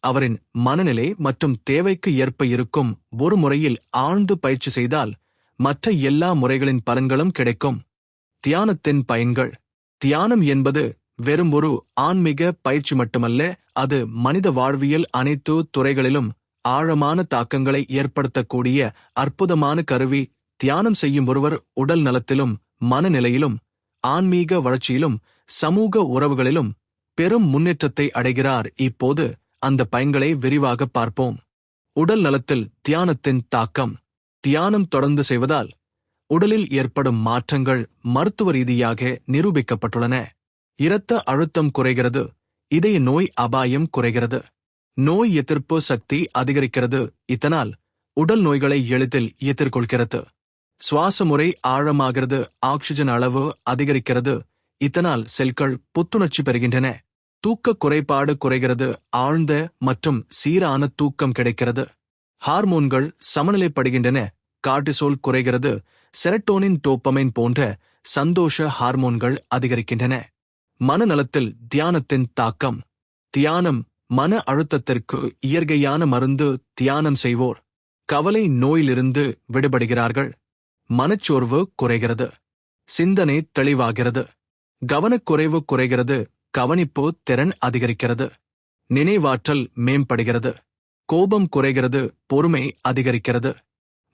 அவரின் மனநிலை மற்றும் தேவைக்கு ஏற்ப இருக்கும். ஒரு முறையில் ஆழ்ந்து பயிற்சி செய்தால் மற்ற எல்லா முறைகளின் பலன்களும் கிடைக்கும். தியானத்தின் பயன்கள். தியானம் என்பது வெறும் ஒரு ஆன்மீக பயிற்சி மட்டுமல்ல, அது மனித வாழ்வியல் அனைத்து துறைகளிலும் ஆழமான தாக்கங்களை ஏற்படுத்தக்கூடிய அற்புதமான கருவி. தியானம் செய்யும் ஒருவர் உடல் நலத்திலும் மனநிலையிலும் ஆன்மீக வளர்ச்சியிலும் சமூக உறவுகளிலும் பெரும் முன்னேற்றத்தை அடைகிறார். இப்போது அந்த பயன்களை விரிவாக பார்ப்போம். உடல் நலத்தில் தியானத்தின் தாக்கம். தியானம் தொடர்ந்து செய்வதால் உடலில் ஏற்படும் மாற்றங்கள் மருத்துவ ரீதியாக நிரூபிக்கப்பட்டுள்ளன. இரத்த அழுத்தம் குறைகிறது, இதய நோய் அபாயம் குறைகிறது, நோய் எதிர்ப்பு சக்தி அதிகரிக்கிறது, இதனால் உடல் நோய்களை எளிதில் எதிர்கொள்கிறது. சுவாச முறை ஆழமாகிறது, ஆக்சிஜன் அளவு அதிகரிக்கிறது, இதனால் செல்கள் புத்துணர்ச்சி பெறுகின்றன. தூக்க குறைபாடு குறைகிறது, ஆழ்ந்த மற்றும் சீரான தூக்கம் கிடைக்கிறது. ஹார்மோன்கள் சமநிலைப்படுகின்றன, கார்டிசோல் குறைகிறது, செரட்டோனின் டோப்பமைன் போன்ற சந்தோஷ ஹார்மோன்கள் அதிகரிக்கின்றன. மனநலத்தில் தியானத்தின் தாக்கம். தியானம் மன அழுத்தத்திற்கு இயற்கையான மருந்து. தியானம் செய்வோர் கவலை நோயிலிருந்து விடுபடுகிறார்கள். மனச்சோர்வு குறைகிறது, சிந்தனை தெளிவாகிறது, கவனக்குறைவு குறைகிறது, கவனிப்பு திறன் அதிகரிக்கிறது, நினைவாற்றல் மேம்படுகிறது, கோபம் குறைகிறது, பொறுமை அதிகரிக்கிறது.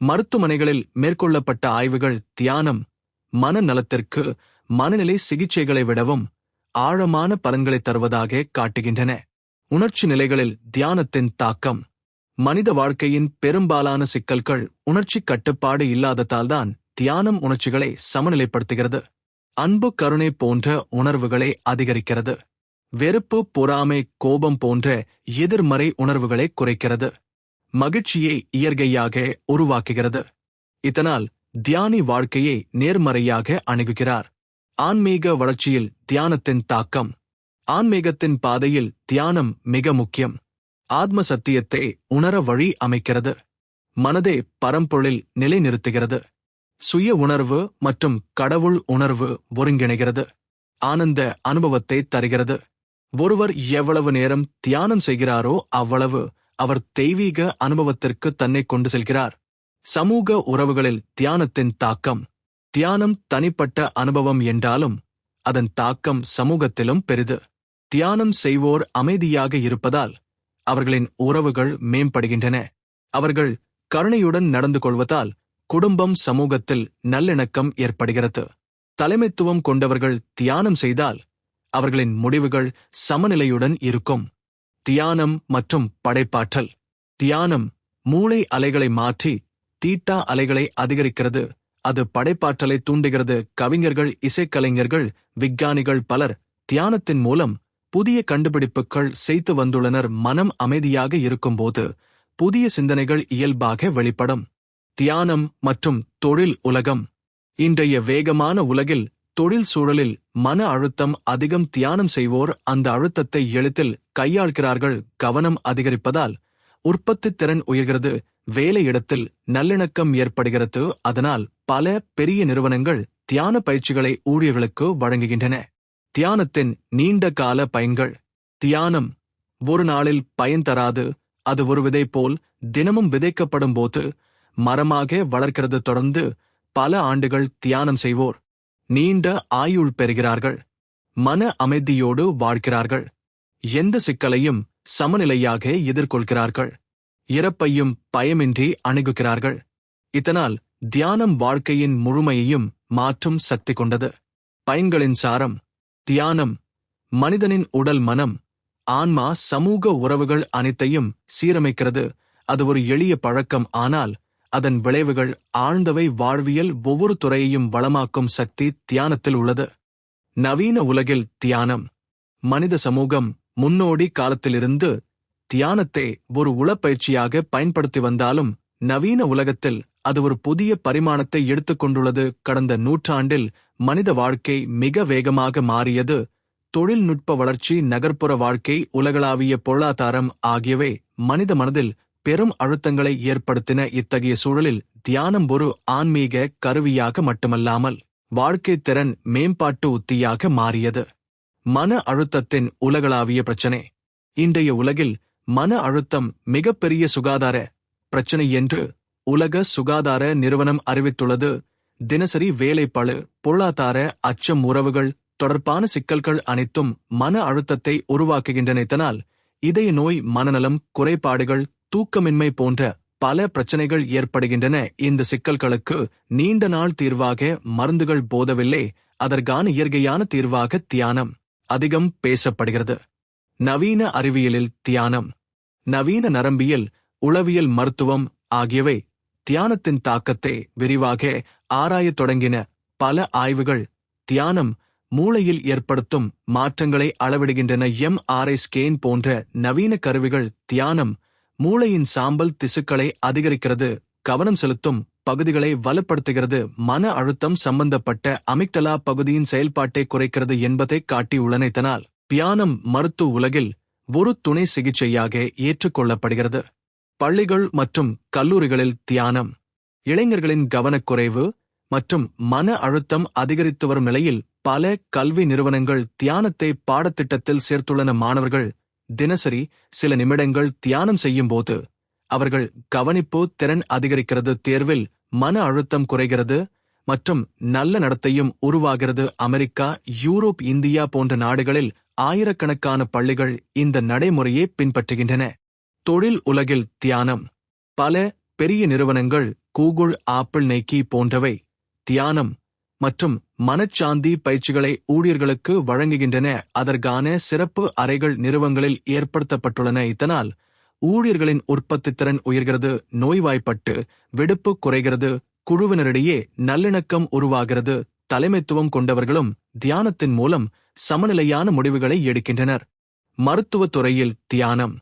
மருத்துவமனைகளில் மேற்கொள்ளப்பட்ட ஆய்வுகள் தியானம் மனநலத்திற்கு மனநிலை சிகிச்சைகளை விடவும் ஆழமான பலன்களை தருவதாக காட்டுகின்றன. உணர்ச்சி நிலைகளில் தியானத்தின் தாக்கம். மனித வாழ்க்கையின் பெரும்பாலான சிக்கல்கள் உணர்ச்சி கட்டுப்பாடு இல்லாததால்தான். தியானம் உணர்ச்சிகளை சமநிலைப்படுத்துகிறது. அன்பு கருணை போன்ற உணர்வுகளை அதிகரிக்கிறது. வெறுப்பு பொறாமை கோபம் போன்ற எதிர்மறை உணர்வுகளை குறைக்கிறது. மகிழ்ச்சியை இயற்கையாக உருவாக்குகிறது. இதனால் தியானி வாழ்க்கையை நேர்மறையாக அணுகுகிறார். ஆன்மீக வளர்ச்சியில் தியானத்தின் தாக்கம். ஆன்மீகத்தின் பாதையில் தியானம் மிக முக்கியம். ஆத்ம சத்தியத்தை உணர வழி அமைக்கிறது. மனதை பரம்பொருளில் நிலைநிறுத்துகிறது. சுய உணர்வு மற்றும் கடவுள் உணர்வு ஒருங்கிணைகிறது. ஆனந்த அனுபவத்தை தருகிறது. ஒருவர் எவ்வளவு நேரம் தியானம் செய்கிறாரோ அவ்வளவு அவர் தெய்வீக அனுபவத்திற்கு தன்னை கொண்டு செல்கிறார். சமூக உறவுகளில் தியானத்தின் தாக்கம். தியானம் தனிப்பட்ட அனுபவம் என்றாலும் அதன் தாக்கம் சமூகத்திலும் பெரிது. தியானம் செய்வோர் அமைதியாக இருப்பதால் அவர்களின் உறவுகள் மேம்படுகின்றன. அவர்கள் கருணையுடன் நடந்து கொள்வதால் குடும்பம் சமூகத்தில் நல்லிணக்கம் ஏற்படுகிறது. தலைமைத்துவம் கொண்டவர்கள் தியானம் செய்தால் அவர்களின் முடிவுகள் சமநிலையுடன் இருக்கும். தியானம் மற்றும் படைப்பாற்றல். தியானம் மூளை அலைகளை மாற்றி தீட்டா அலைகளை அதிகரிக்கிறது. அது படைப்பாற்றலை தூண்டுகிறது. கவிஞர்கள், இசைக்கலைஞர்கள், விஞ்ஞானிகள் பலர் தியானத்தின் மூலம் புதிய கண்டுபிடிப்புகள் செய்து வந்துள்ளனர். மனம் அமைதியாக இருக்கும்போது புதிய சிந்தனைகள் இயல்பாக வெளிப்படும். தியானம் மற்றும் தொழில் உலகம். இன்றைய வேகமான உலகில் தொழில் சூழலில் மன அழுத்தம் அதிகம். தியானம் செய்வோர் அந்த அழுத்தத்தை எளிதில் கையாள்கிறார்கள். கவனம் அதிகரிப்பதால் உற்பத்தி திறன் உயர்கிறது. வேலையிடத்தில் நல்லிணக்கம் ஏற்படுகிறது. அதனால் பல பெரிய நிறுவனங்கள் தியான பயிற்சிகளை ஊழியர்களுக்கு வழங்குகின்றன. தியானத்தின் நீண்ட கால பயன்கள். தியானம் ஒரு நாளில் பயன் தராது. அது ஒரு விதை போல் தினமும் விதைக்கப்படும் போது மரமாக வளர்க்கிறது. தொடர்ந்து பல ஆண்டுகள் தியானம் செய்வோர் நீண்ட ஆயுள் பெறுகிறார்கள். மன அமைதியோடு வாழ்கிறார்கள். எந்த சிக்கலையும் சமநிலையாக எதிர்கொள்கிறார்கள். இறப்பையும் பயமின்றி அணுகுகிறார்கள். இதனால் தியானம் வாழ்க்கையின் முழுமையையும் மாற்றும் சக்தி கொண்டது. பயன்களின் சாரம். தியானம் மனிதனின் உடல், மனம், ஆன்மா, சமூக உறவுகள் அனைத்தையும் சீரமைக்கிறது. அது ஒரு எளிய பழக்கம், ஆனால் அதன் விளைவுகள் ஆழ்ந்தவை. வாழ்வியல் ஒவ்வொரு துறையையும் வளமாக்கும் சக்தி தியானத்தில் உள்ளது. நவீன உலகில் தியானம். மனித சமூகம் முன்னோடி காலத்திலிருந்து தியானத்தை ஒரு உளப்பயிற்சியாக பயன்படுத்தி வந்தாலும் நவீன உலகத்தில் அது ஒரு புதிய பரிமாணத்தை எடுத்துக்கொண்டுள்ளது. கடந்த நூற்றாண்டில் மனித வாழ்க்கை மிக வேகமாக மாறியது. தொழில்நுட்ப வளர்ச்சி, நகர்ப்புற வாழ்க்கை, உலகளாவிய பொருளாதாரம் ஆகியவை மனித மனதில் பெரும் அழுத்தங்களை ஏற்படுத்தின. இத்தகைய சூழலில் தியானம் ஒரு ஆன்மீக கருவியாக மட்டுமல்லாமல் வாழ்க்கை திறன் மேம்பாட்டு உத்தியாக மாறியது. மன அழுத்தத்தின் உலகளாவிய பிரச்சினை. இன்றைய உலகில் மன அழுத்தம் மிகப்பெரிய சுகாதார பிரச்சினை என்று உலக சுகாதார நிறுவனம் அறிவித்துள்ளது. தினசரி வேலைப்பளு, பொருளாதார அச்சம், உறவுகள் தொடர்பான சிக்கல்கள் அனைத்தும் மன அழுத்தத்தை உருவாக்குகின்றன. இதனால் இதய நோய், மனநலம் குறைபாடுகள், தூக்கமின்மை போன்ற பல பிரச்சனைகள் ஏற்படுகின்றன. இந்த சிக்கல்களுக்கு நீண்ட நாள் தீர்வாக மருந்துகள் போதவில்லை. அதற்கான இயற்கையான தீர்வாக தியானம் அதிகம் பேசப்படுகிறது. நவீன அறிவியலில் தியானம். நவீன நரம்பியல், உளவியல், மருத்துவம் ஆகியவை தியானத்தின் தாக்கத்தை விரிவாக ஆராயத் தொடங்கின. பல ஆய்வுகள் தியானம் மூளையில் ஏற்படுத்தும் மாற்றங்களை அளவிடுகின்றன. MRI ஸ்கேன் போன்ற நவீன கருவிகள் தியானம் மூளையின் சாம்பல் திசுக்களை அதிகரிக்கிறது, கவனம் செலுத்தும் பகுதிகளை வலுப்படுத்துகிறது, மன அழுத்தம் சம்பந்தப்பட்ட அமிக்டலா பகுதியின் செயல்பாட்டை குறைக்கிறது என்பதை காட்டியுள்ளன. இதனால் தியானம் மருத்துவ உலகில் ஒரு துணை சிகிச்சையாக ஏற்றுக்கொள்ளப்படுகிறது. பள்ளிகள் மற்றும் கல்லூரிகளில் தியானம். இளைஞர்களின் கவனக்குறைவு மற்றும் மன அழுத்தம் அதிகரித்து வரும் நிலையில் பல கல்வி நிறுவனங்கள் தியானத்தை பாடத்திட்டத்தில் சேர்த்துள்ளன. மாணவர்கள் தினசரி சில நிமிடங்கள் தியானம் செய்யும்போது அவர்கள் கவனிப்பு திறன் அதிகரிக்கிறது, தேர்வில் மன அழுத்தம் குறைகிறது மற்றும் நல்ல நடத்தையும் உருவாகிறது. அமெரிக்கா, யூரோப், இந்தியா போன்ற நாடுகளில் ஆயிரக்கணக்கான பள்ளிகள் இந்த நடைமுறையை பின்பற்றுகின்றன. தொழில் உலகில் தியானம். பல பெரிய நிறுவனங்கள் கூகுள், ஆப்பிள், நைக்கி போன்றவை தியானம் மற்றும் மனச்சாந்தி பயிற்சிகளை ஊழியர்களுக்கு வழங்குகின்றன. அதற்கான சிறப்பு அறைகள் நிறுவனங்களில் ஏற்படுத்தப்பட்டுள்ளன. இதனால் ஊழியர்களின் உற்பத்தித்திறன் உயர்கிறது, நோய்வாய்ப்பட்டு விடுப்பு குறைகிறது, குழுவினரிடையே நல்லிணக்கம் உருவாகிறது. தலைமைத்துவம் கொண்டவர்களும் தியானத்தின் மூலம் சமநிலையான முடிவுகளை எடுக்கின்றனர். மருத்துவத் துறையில் தியானம்.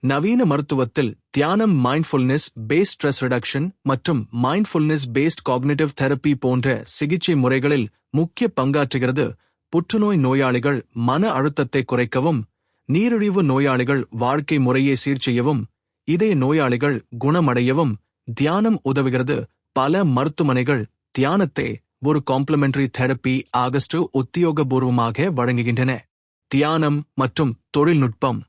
நவீன மருத்துவத்தில் தியானம் மைண்ட்ஃபுல்னஸ் பேஸ்ட் ஸ்ட்ரெஸ் ரிடக்ஷன் மற்றும் மைண்ட்ஃபுல்னஸ் பேஸ்ட் காக்னிட்டிவ் தெரப்பி போன்ற சிகிச்சை முறைகளில் முக்கிய பங்காற்றுகிறது. புற்றுநோய் நோயாளிகள் மன அழுத்தத்தை குறைக்கவும், நீரிழிவு நோயாளிகள் வாழ்க்கை முறையை சீர் செய்யவும், இதய நோயாளிகள் குணமடையவும் தியானம் உதவுகிறது. பல மருத்துவமனைகள் தியானத்தை ஒரு காம்ப்ளிமெண்டரி தெரப்பி ஆகஸ்ட் உத்தியோகபூர்வமாக வழங்குகின்றன. தியானம் மற்றும் தொழில்நுட்பம்.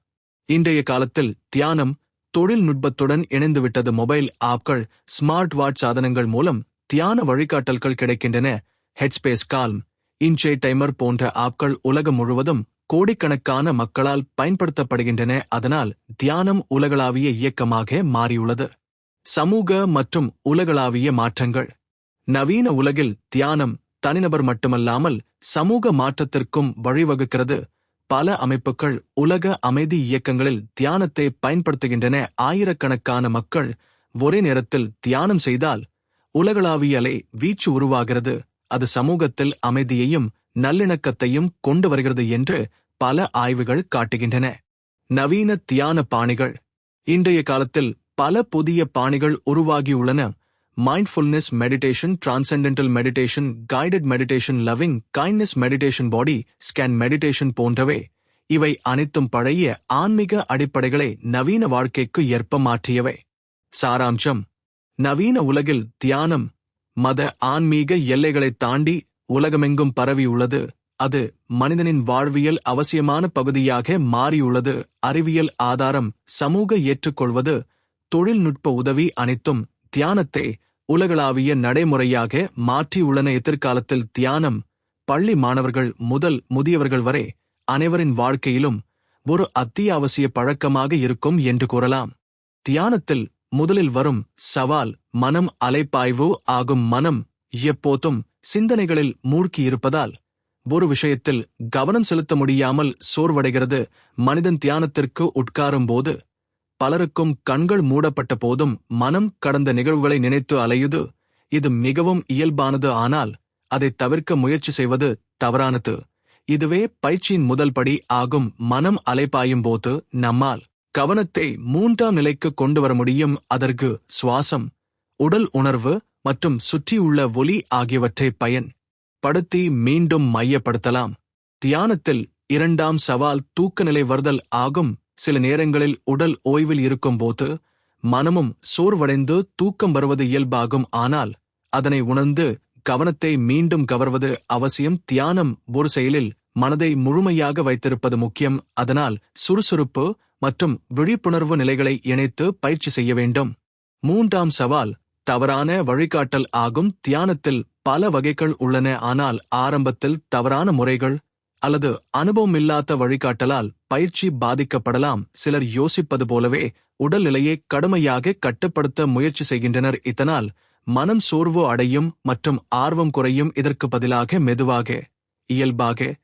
இன்றைய காலத்தில் தியானம் தொழில்நுட்பத்துடன் இணைந்துவிட்டது. மொபைல் ஆப்கள், ஸ்மார்ட் வாட்ச் சாதனங்கள் மூலம் தியான வழிகாட்டல்கள் கிடைக்கின்றன. ஹெட்ஸ்பேஸ், கால்ம், இன்சே டைமர் போன்ற ஆப்கள் உலகம் முழுவதும் கோடிக்கணக்கான மக்களால் பயன்படுத்தப்படுகின்றன. அதனால் தியானம் உலகளாவிய இயக்கமாக மாறியுள்ளது. சமூக மற்றும் உலகளாவிய மாற்றங்கள். நவீன உலகில் தியானம் தனிநபர் மட்டுமல்லாமல் சமூக மாற்றத்திற்கும் வழிவகுக்கிறது. பல அமைப்புகள் உலக அமைதி இயக்கங்களில் தியானத்தை பயன்படுத்துகின்றன. ஆயிரக்கணக்கான மக்கள் ஒரே நேரத்தில் தியானம் செய்தால் உலகளாவிய அலை வீச்சு உருவாகிறது. அது சமூகத்தில் அமைதியையும் நல்லிணக்கத்தையும் கொண்டு வருகிறது என்று பல ஆய்வுகள் காட்டுகின்றன. நவீன தியான பாணிகள். இன்றைய காலத்தில் பல புதிய பாணிகள் உருவாகியுள்ளன. Mindfulness meditation, transcendental meditation, guided meditation, loving kindness meditation, பாடி ஸ்கேன் மெடிடேஷன் போன்றவை. இவை அனைத்தும் பழைய ஆன்மீக அடிப்படைகளை நவீன வாழ்க்கைக்கு ஏற்ப மாற்றியவை. சாராம்சம். நவீன உலகில் தியானம் மத ஆன்மீக எல்லைகளை தாண்டி உலகமெங்கும் பரவியுள்ளது. அது மனிதனின் வாழ்வியல் அவசியமான பகுதியாக மாறியுள்ளது. அறிவியல் ஆதாரம், சமூக ஏற்றுக்கொள்வது, தொழில்நுட்ப உதவி அனைத்தும் தியானத்தை உலகளாவிய நடைமுறையாக மாற்றியுள்ளன. எதிர்காலத்தில் தியானம் பள்ளி மாணவர்கள் முதல் முதியவர்கள் வரை அனைவரின் வாழ்க்கையிலும் ஒரு அத்தியாவசிய பழக்கமாக இருக்கும் என்று கூறலாம். தியானத்தில் முதலில் வரும் சவால் மனம் அலைப்பாய்வு ஆகும். மனம் எப்போதும் சிந்தனைகளில் மூழ்கியிருப்பதால் ஒரு விஷயத்தில் கவனம் செலுத்த முடியாமல் சோர்வடைகிறது. மனிதன் தியானத்திற்கு உட்காரும் போது பலருக்கும் கண்கள் மூடப்பட்ட போதும் மனம் கடந்த நிகழ்வுகளை நினைத்து அலையுது. இது மிகவும் இயல்பானது. ஆனால் அதை தவிர்க்க முயற்சி செய்வது தவறானது. இதுவே பயிற்சியின் முதல் படி ஆகும். மனம் அலைப்பாயும் போது நம்மால் கவனத்தை மூன்றாம் நிலைக்கு கொண்டு வர முடியும். அதற்கு சுவாசம், உடல் உணர்வு மற்றும் சுற்றியுள்ள ஒலி ஆகியவற்றை பயன்படுத்தி மீண்டும் மையப்படுத்தலாம். தியானத்தில் இரண்டாம் சவால் தூக்கநிலை வருதல் ஆகும். சில நேரங்களில் உடல் ஓய்வில் இருக்கும்போது மனமும் சோர்வடைந்து தூக்கம் வருவது இயல்பாகும். ஆனால் அதனை உணர்ந்து கவனத்தை மீண்டும் கவர்வது அவசியம். தியானம் ஒரு செயலில் மனதை முழுமையாக வைத்திருப்பது முக்கியம். அதனால் சுறுசுறுப்பு மற்றும் விழிப்புணர்வு நிலைகளை இணைத்து பயிற்சி செய்ய வேண்டும். மூன்றாம் சவால் தவறான வழிகாட்டல் ஆகும். தியானத்தில் பல வகைகள் உள்ளன. ஆனால் ஆரம்பத்தில் தவறான முறைகள் அல்லது அனுபவமில்லாத வழிகாட்டலால் பயிற்சி பாதிக்கப்படலாம். சிலர் யோசிப்பது போலவே உடல் நிலையை கடுமையாக கட்டுப்படுத்த முயற்சி செய்கின்றனர். இதனால் மனம் சோர்வு அடையும் மற்றும் ஆர்வம் குறையும். இதற்கு பதிலாக மெதுவாக, இயல்பாக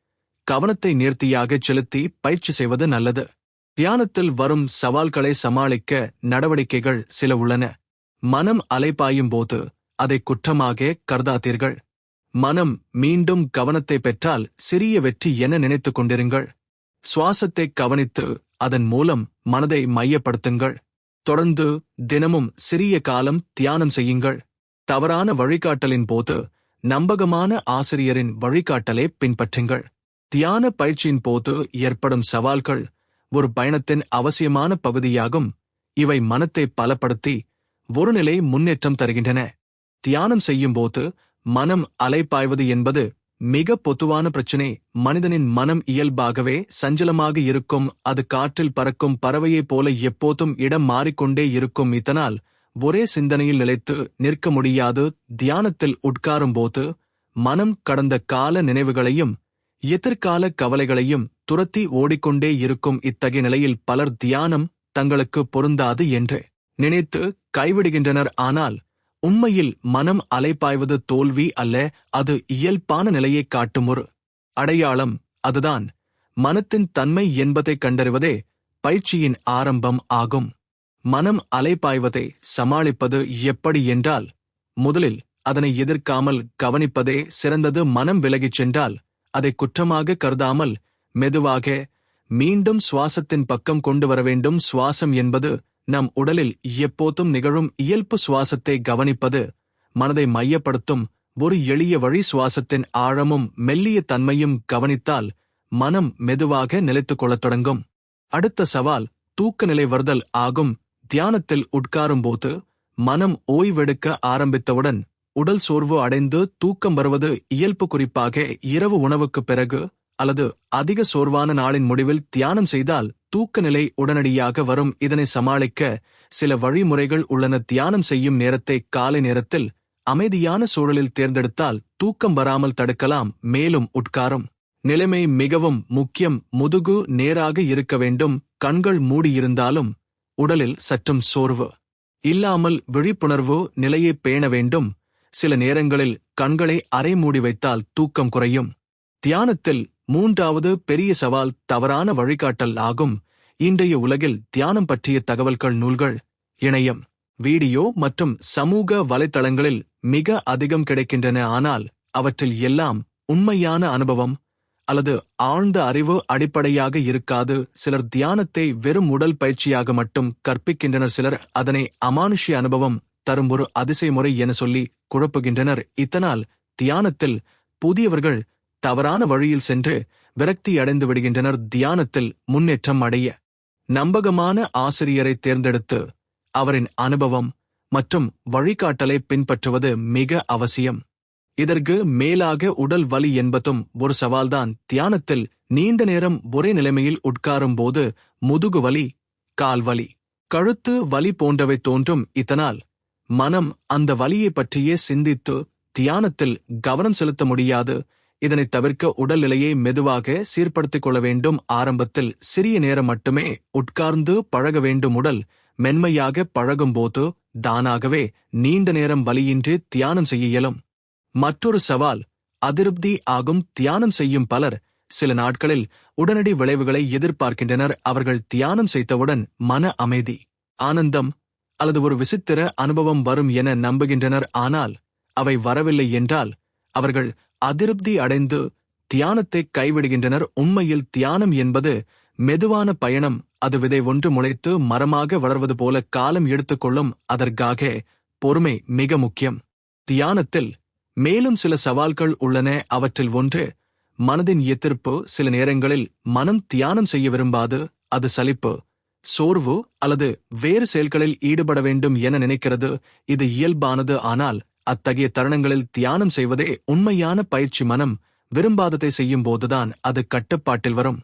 கவனத்தை நேர்த்தியாக செலுத்தி பயிற்சி செய்வது நல்லது. தியானத்தில் வரும் சவால்களை சமாளிக்க நடவடிக்கைகள் சில உள்ளன. மனம் அலைப்பாயும் போது அதை குற்றமாக கருதாதீர்கள். மனம் மீண்டும் கவனத்தை பெற்றால் சிறிய வெற்றி என நினைத்துக் கொண்டிருங்கள். சுவாசத்தை கவனித்து அதன் மூலம் மனதை மையப்படுத்துங்கள். தொடர்ந்து தினமும் சிறிய காலம் தியானம் செய்யுங்கள். தவறான வழிகாட்டலின் போது நம்பகமான ஆசிரியரின் வழிகாட்டலை பின்பற்றுங்கள். தியான பயிற்சியின் போது ஏற்படும் சவால்கள் ஒரு பயணத்தின் அவசியமான பகுதியாகும். இவை மனத்தை பலப்படுத்தி ஒரு நிலை முன்னேற்றம் தருகின்றன. தியானம் செய்யும்போது மனம் அலைப்பாய்வது என்பது மிக பொதுவான பிரச்சினை. மனிதனின் மனம் இயல்பாகவே சஞ்சலமாக இருக்கும். அது காற்றில் பறக்கும் பறவையைப் போல எப்போதும் இடம் மாறிக்கொண்டே இருக்கும். இதனால் ஒரே சிந்தனையில் நிலைத்து நிற்க முடியாது. தியானத்தில் உட்காரும்போது மனம் கடந்த கால நினைவுகளையும் எதிர்கால கவலைகளையும் துரத்தி ஓடிக்கொண்டே இருக்கும். இத்தகைய நிலையில் பலர் தியானம் தங்களுக்கு பொருந்தாது என்று நினைத்து கைவிடுகின்றனர். ஆனால் உண்மையில் மனம் அலைப்பாய்வது தோல்வி அல்ல, அது இயல்பான நிலையை காட்டும் ஒரு அடையாளம். அதுதான் மனத்தின் தன்மை என்பதை கண்டறிவதே பயிற்சியின் ஆரம்பம் ஆகும். மனம் அலைப்பாய்வதை சமாளிப்பது எப்படி என்றால், முதலில் அதனை எதிர்க்காமல் கவனிப்பதே சிறந்தது. மனம் விலகிச் சென்றால் அதை குற்றமாக கருதாமல் மெதுவாக மீண்டும் சுவாசத்தின் பக்கம் கொண்டு வர வேண்டும். சுவாசம் என்பது நம் உடலில் எப்போதும் நிகழும் இயல்பு. சுவாசத்தை கவனிப்பது மனதை மையப்படுத்தும் ஒரு எளிய வழி. சுவாசத்தின் ஆழமும் மெல்லிய தன்மையும் கவனித்தால் மனம் மெதுவாக நிலைத்துக் கொள்ளத் தொடங்கும். அடுத்த சவால் தூக்க நிலை வருதல் ஆகும். தியானத்தில் உட்காரும்போது மனம் ஓய்வெடுக்க ஆரம்பித்தவுடன் உடல் சோர்வு அடைந்து தூக்கம் வருவது இயல்பு. குறிப்பாக இரவு உணவுக்குப் பிறகு அல்லது அதிக சோர்வான நாளின் முடிவில் தியானம் செய்தால் தூக்க நிலை உடனடியாக வரும். இதனை சமாளிக்க சில வழிமுறைகள் உள்ளன. தியானம் செய்யும் நேரத்தை காலை நேரத்தில் அமைதியான சூழலில் தேர்ந்தெடுத்தால் தூக்கம் வராமல் தடுக்கலாம். மேலும் உட்காரும் நிலைமை மிகவும் முக்கியம். முதுகு நேராக இருக்க வேண்டும். கண்கள் மூடியிருந்தாலும் உடலில் சற்றும் சோர்வு இல்லாமல் விழிப்புணர்வு நிலையை பேண வேண்டும். சில நேரங்களில் கண்களை அரை மூடி வைத்தால் தூக்கம் குறையும். தியானத்தில் மூன்றாவது பெரிய சவால் தவறான வழிகாட்டல் ஆகும். இன்றைய உலகில் தியானம் பற்றிய தகவல்கள் நூல்கள், இணையம், வீடியோ மற்றும் சமூக வலைத்தளங்களில் மிக அதிகம் கிடைக்கின்றன. ஆனால் அவற்றில் எல்லாம் உண்மையான அனுபவம் அல்லது ஆழ்ந்த அறிவு அடிப்படையாக இருக்காது. சிலர் தியானத்தை வெறும் உடல் பயிற்சியாக மட்டும் கற்பிக்கின்றனர். சிலர் அதனை அமானுஷ்ய அனுபவம் தரும் ஒரு அதிசயமுறை என சொல்லி குழப்புகின்றனர். இதனால் தியானத்தில் புதியவர்கள் தவறான வழியில் சென்று விரக்தி அடைந்து விடுகின்றனர். தியானத்தில் முன்னேற்றம் அடைய நம்பகமான ஆசிரியரை தேர்ந்தெடுத்து அவரின் அனுபவம் மற்றும் வழிகாட்டலை பின்பற்றுவது மிக அவசியம். இதற்கு மேலாக உடல் வலி என்பதும் ஒரு சவால்தான். தியானத்தில் நீண்ட நேரம் ஒரே நிலைமையில் உட்காரும் போது முதுகு வலி, கால் வலி, கழுத்து வலி போன்றவை தோன்றும். இதனால் மனம் அந்த வலியை பற்றியே சிந்தித்து தியானத்தில் கவனம் செலுத்த முடியாது. இதனை தவிர்க்க உடல்நிலையை மெதுவாக சீர்படுத்திக் கொள்ள வேண்டும். ஆரம்பத்தில் சிறிய நேரம் மட்டுமே உட்கார்ந்து பழக வேண்டும். உடல் மென்மையாக பழகும்போது தானாகவே நீண்ட நேரம் வலியின்றி தியானம் செய்ய இயலும். மற்றொரு சவால் அதிருப்தி ஆகும். தியானம் செய்யும் பலர் சில நாட்களில் உடனடி விளைவுகளை எதிர்பார்க்கின்றனர். அவர்கள் தியானம் செய்தவுடன் மன அமைதி, ஆனந்தம் அல்லது ஒரு விசித்திர அனுபவம் வரும் என நம்புகின்றனர். ஆனால் அவை வரவில்லை என்றால் அவர்கள் அதிருப்தி அடைந்து தியானத்தை கைவிடுகின்றனர். உண்மையில் தியானம் என்பது மெதுவான பயணம். அது விதை ஒன்று முளைத்து மரமாக வளர்வது போல காலம் எடுத்துக்கொள்ளும். அதற்காக பொறுமை மிக முக்கியம். தியானத்தில் மேலும் சில சவால்கள் உள்ளன. அவற்றில் ஒன்று மனதின் எதிர்ப்பு. சில நேரங்களில் மனம் தியானம் செய்ய விரும்பாது. அது சலிப்பு, சோர்வு அல்லது வேறு செயல்களில் ஈடுபட வேண்டும் என நினைக்கிறது. இது இயல்பானது. ஆனால் அத்தகைய தருணங்களில் தியானம் செய்வதே உண்மையான பயிற்சி. மனம் விரும்பாததை செய்யும் போதுதான் அது கட்டுப்பாட்டில் வரும்.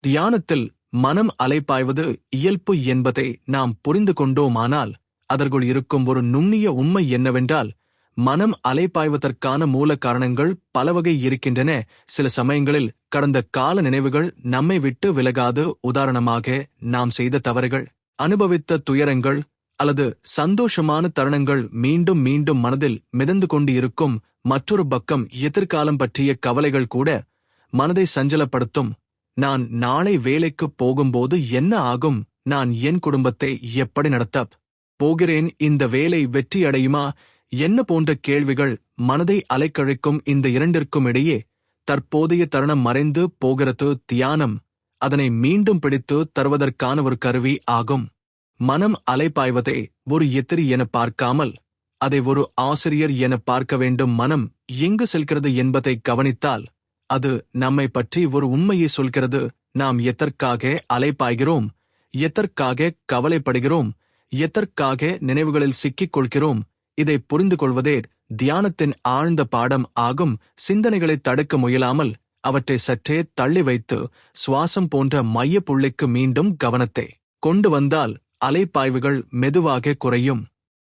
தியானத்தில் மனம் அலைப்பாய்வது இயல்பு என்பதை நாம் புரிந்து கொண்டோமானால் அதற்குள் இருக்கும் ஒரு நுண்ணிய உண்மை என்னவென்றால் மனம் அலைப்பாய்வதற்கான மூல காரணங்கள் பலவகை இருக்கின்றன. சில சமயங்களில் கடந்த கால நினைவுகள் நம்மை விட்டு விலகாது. உதாரணமாக நாம் செய்த தவறுகள், அனுபவித்த துயரங்கள் அல்லது சந்தோஷமான தருணங்கள் மீண்டும் மீண்டும் மனதில் மிதந்து கொண்டு இருக்கும். மற்றொரு பக்கம் எதிர்காலம் பற்றிய கவலைகள் கூட மனதை சஞ்சலப்படுத்தும். நான் நாளை வேலைக்கு போகும்போது என்ன ஆகும்? நான் என் குடும்பத்தை எப்படி நடத்தப் போகிறேன்? இந்த வேலை வெற்றியடையுமா? என்ன போன்ற கேள்விகள் மனதை அலைக்கழிக்கும். இந்த இரண்டிற்கும் இடையே தற்போதைய தருணம் மறைந்து போகிறது. தியானம் அதனை மீண்டும் பிடித்து தருவதற்கான ஒரு கருவி ஆகும். மனம் அலைப்பாய்வதை ஒரு எதிரி என பார்க்காமல் அதை ஒரு ஆசிரியர் என பார்க்க வேண்டும். மனம் எங்கு செல்கிறது என்பதை கவனித்தால் அது நம்மை பற்றி ஒரு உண்மையை சொல்கிறது. நாம் எதற்காக அலைப்பாய்கிறோம், எதற்காக கவலைப்படுகிறோம், எதற்காக நினைவுகளில் சிக்கிக் கொள்கிறோம். இதை புரிந்து கொள்வதே தியானத்தின் ஆழ்ந்த பாடம் ஆகும். சிந்தனைகளை தடுக்க முயலாமல் அவற்றை சற்றே தள்ளி வைத்து சுவாசம் போன்ற மைய புள்ளிக்கு மீண்டும் கவனத்தை கொண்டு வந்தால் அலைப்பாய்வுகள் மெதுவாக குறையும்.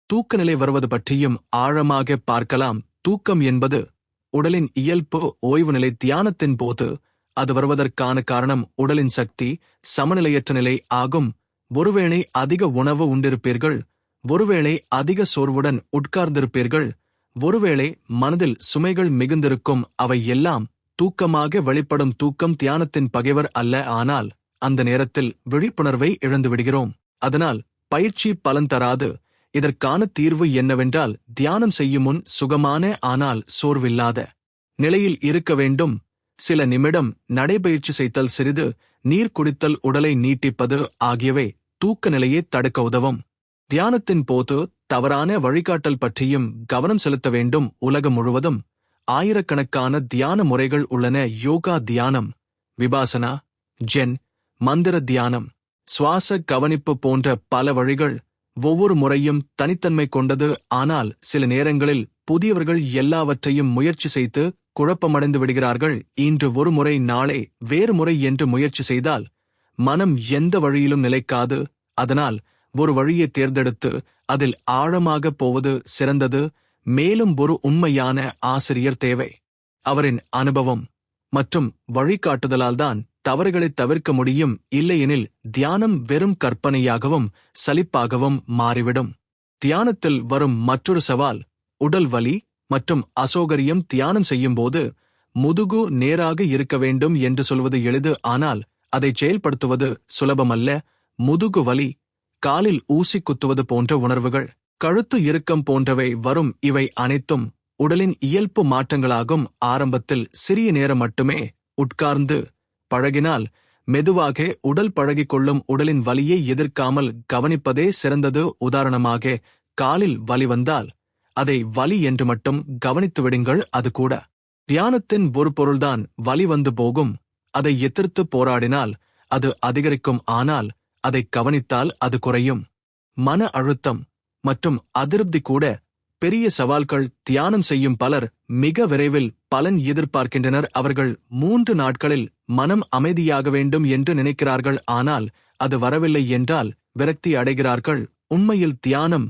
தூக்கநிலை வருவது பற்றியும் ஆழமாக பார்க்கலாம். தூக்கம் என்பது உடலின் இயல்பு ஓய்வு நிலை. தியானத்தின் போது அது வருவதற்கான காரணம் உடலின் சக்தி சமநிலையற்ற நிலை ஆகும். ஒருவேளை அதிக உணவு உண்டிருப்பீர்கள், ஒருவேளை அதிக சோர்வுடன் உட்கார்ந்திருப்பீர்கள், ஒருவேளை மனதில் சுமைகள் மிகுந்திருக்கும். அவை எல்லாம் தூக்கமாக வெளிப்படும். தூக்கம் தியானத்தின் பகைவர் அல்ல. ஆனால் அந்த நேரத்தில் விழிப்புணர்வை இழந்து விடுகிறோம். அதனால் பயிற்சி பலன் தராது. இதற்கான தீர்வு என்னவென்றால் தியானம் செய்யும் முன் சுகமான ஆனால் சோர்வில்லாத நிலையில் இருக்க வேண்டும். சில நிமிடம் நடைபயிற்சி செய்தல், சிறிது நீர் குடித்தல், உடலை நீட்டிப்பது ஆகியவை தூக்க நிலையை தடுக்க உதவும். தியானத்தின் போது தவறான வழிகாட்டல் பற்றியும் கவனம் செலுத்த வேண்டும். உலகம் முழுவதும் ஆயிரக்கணக்கான தியான முறைகள் உள்ளன. யோகா தியானம், விபாசனா, ஜென், மந்திர தியானம், சுவாச கவனிப்பு போன்ற பல வழிகள். ஒவ்வொரு முறையும் தனித்தன்மை கொண்டது. ஆனால் சில நேரங்களில் புதியவர்கள் எல்லாவற்றையும் முயற்சி செய்து குழப்பமடைந்து விடுகிறார்கள். இன்று ஒரு முறை, நாளை வேறு முறை என்று முயற்சி செய்தால் மனம் எந்த வழியிலும் நிலைக்காது. அதனால் ஒரு வழியை தேர்ந்தெடுத்து அதில் ஆழமாக போவது சிறந்தது. மேலும் ஒரு உண்மையான ஆசிரியர் தேவை. அவரின் அனுபவம் மற்றும் வழிகாட்டுதலால்தான் தவறுகளை தவிர்க்க முடியும். இல்லையெனில் தியானம் வெறும் கற்பனையாகவும் சலிப்பாகவும் மாறிவிடும். தியானத்தில் வரும் மற்றொரு சவால் உடல் வலி மற்றும் அசௌகரியம். தியானம் செய்யும்போது முதுகு நேராக இருக்க வேண்டும் என்று சொல்வது எளிது, ஆனால் அதை செயல்படுத்துவது சுலபமல்ல. முதுகு வலி, காலில் ஊசி குத்துவது போன்ற உணர்வுகள், கழுத்து இறுக்கம் போன்றவை வரும். இவை அனைத்தும் உடலின் இயல்பு மாற்றங்களாகும். ஆரம்பத்தில் சிறிய நேரம் மட்டுமே உட்கார்ந்து பழகினால் மெதுவாக உடல் பழகிக்கொள்ளும். உடலின் வலியை எதிர்க்காமல் கவனிப்பதே சிறந்தது. உதாரணமாக, காலில் வலி வந்தால் அதை வலி என்று மட்டும் கவனித்து விடுங்கள். அது கூட தியானத்தின் ஒரு பொருள்தான். வலி வந்து போகும், அதை எதிர்த்து போராடினால் அது அதிகரிக்கும், ஆனால் அதை கவனித்தால் அது குறையும். மன அழுத்தம் மற்றும் அதிருப்தி கூட பெரிய சவால்கள். தியானம் செய்யும் பலர் மிக விரைவில் பலன் எதிர்பார்க்கின்றனர். அவர்கள் 3 நாட்களில் மனம் அமைதியாக வேண்டும் என்று நினைக்கிறார்கள், ஆனால் அது வரவில்லை என்றால் விரக்தி அடைகிறார்கள். உண்மையில் தியானம்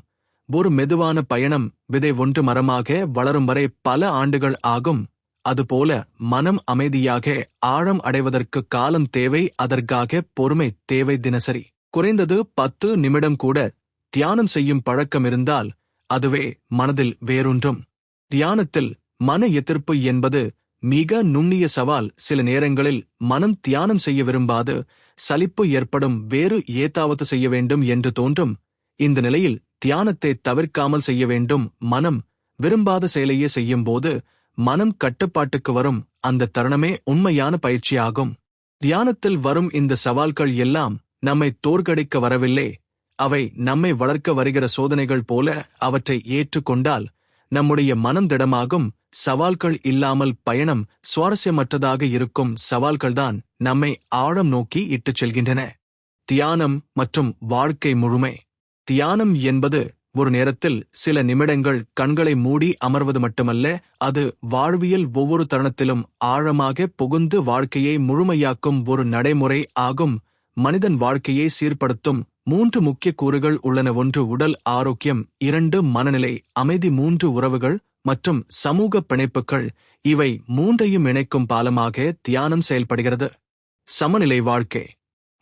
ஒரு மெதுவான பயணம். விதை ஒன்று மரமாக வளரும் வரை பல ஆண்டுகள் ஆகும். அதுபோல மனம் அமைதியாக ஆழம் அடைவதற்கு காலம் தேவை. அதற்காக பொறுமை தேவை. தினசரி குறைந்தது 10 நிமிடம் கூட தியானம் செய்யும் பழக்கம் இருந்தால் அதுவே மனதில் வேரூன்றும். தியானத்தில் மன எதிர்ப்பு என்பது மிக நுண்ணிய சவால். சில நேரங்களில் மனம் தியானம் செய்ய விரும்பாது, சலிப்பு ஏற்படும், வேறு ஏதாவது செய்ய வேண்டும் என்று தோன்றும். இந்த நிலையில் தியானத்தை தவிர்க்காமல் செய்ய வேண்டும். மனம் விரும்பாத செயலையே செய்யும்போது மனம் கட்டுப்பாட்டுக்கு வரும். அந்த தருணமே உண்மையான பயிற்சியாகும். தியானத்தில் வரும் இந்த சவால்கள் எல்லாம் நம்மை தோற்கடிக்க வரவில்லை, அவை நம்மை வளர்க்க வருகிற சோதனைகள் போல. அவற்றை ஏற்றுக்கொண்டால் நம்முடைய மனம் திடமாகும். சவால்கள் இல்லாமல் பயணம் சுவாரஸ்யமற்றதாக இருக்கும். சவால்கள்தான் நம்மை ஆழம் நோக்கி இட்டுச் செல்கின்றன. தியானம் மற்றும் வாழ்க்கை முழுமை. தியானம் என்பது ஒரு நேரத்தில் சில நிமிடங்கள் கண்களை மூடி அமர்வது மட்டுமல்ல, அது வாழ்வியல் ஒவ்வொரு தருணத்திலும் ஆழமாக புகுந்து வாழ்க்கையை முழுமையாக்கும் ஒரு நடைமுறை ஆகும். மனிதன் வாழ்க்கையை சீர்படுத்தும் 3 முக்கிய கூறுகள் உள்ளன. 1 உடல் ஆரோக்கியம், 2 மனநிலை அமைதி, 3 உறவுகள் மற்றும் சமூக பிணைப்புகள். இவை 3ஐயும் இணைக்கும் பாலமாக தியானம் செயல்படுகிறது. சமநிலை வாழ்க்கை.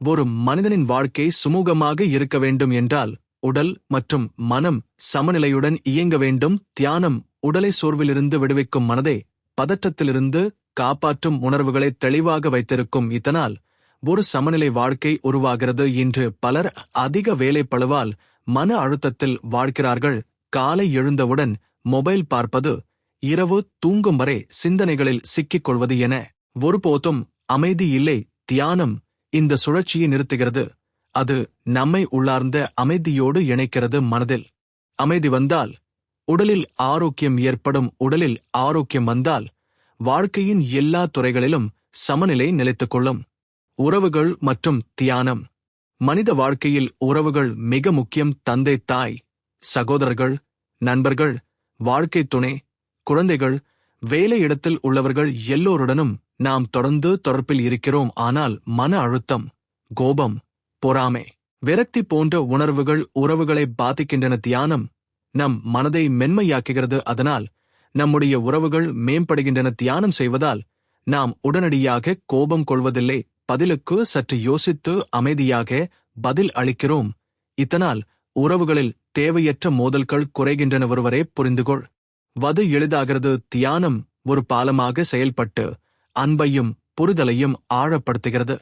ஒரு மனிதனின் வாழ்க்கை சுமூகமாக இருக்க வேண்டும் என்றால் உடல் மற்றும் மனம் சமநிலையுடன் இயங்க வேண்டும். தியானம் உடலை சோர்விலிருந்து விடுவிக்கும், மனதை பதற்றத்திலிருந்து காப்பாற்றும், உணர்வுகளை தெளிவாக வைத்திருக்கும். இதனால் ஒரு சமநிலை வாழ்க்கை உருவாகிறது. இன்று பலர் அதிக வேலைப்பளுவால் மன அழுத்தத்தில் வாழ்கிறார்கள். காலை எழுந்தவுடன் மொபைல் பார்ப்பது, இரவு தூங்கும் வரை சிந்தனைகளில் சிக்கிக் கொள்வது என ஒருபோதும் அமைதி இல்லை. தியானம் இந்த சுழற்சியை நிறுத்துகிறது. அது நம்மை உள்ளார்ந்த அமைதியோடு இணைக்கிறது. மனதில் அமைதி வந்தால் உடலில் ஆரோக்கியம் ஏற்படும். உடலில் ஆரோக்கியம் வந்தால் வாழ்க்கையின் எல்லா துறைகளிலும் சமநிலை நிலைத்துக் கொள்ளும். உறவுகள் மற்றும் தியானம். மனித வாழ்க்கையில் உறவுகள் மிக முக்கியம். தந்தை, தாய், சகோதரர்கள், நண்பர்கள், வாழ்க்கை துணை, குழந்தைகள், வேலை இடத்தில் உள்ளவர்கள், எல்லோருடனும் நாம் தொடர்ந்து தொடர்பில் இருக்கிறோம். ஆனால் மன அழுத்தம், கோபம், பொறாமை, விரக்தி போன்ற உணர்வுகள் உறவுகளை பாதிக்கின்றன. தியானம் நம் மனதை மென்மையாக்குகிறது, அதனால் நம்முடைய உறவுகள் மேம்படுகின்றன. தியானம் செய்வதால் நாம் உடனடியாக கோபம் கொள்வதில்லை, பதிலுக்கு சற்று யோசித்து அமைதியாக பதில் அளிக்கிறோம். இதனால் உறவுகளில் தேவையற்ற மோதல்கள் குறைகின்றன. ஒருவரே புரிந்துகொள் வது எளிதாகிறது. தியானம் ஒரு பாலமாக செயல்பட்டு அன்பையும் புரிதலையும் ஆழப்படுத்துகிறது.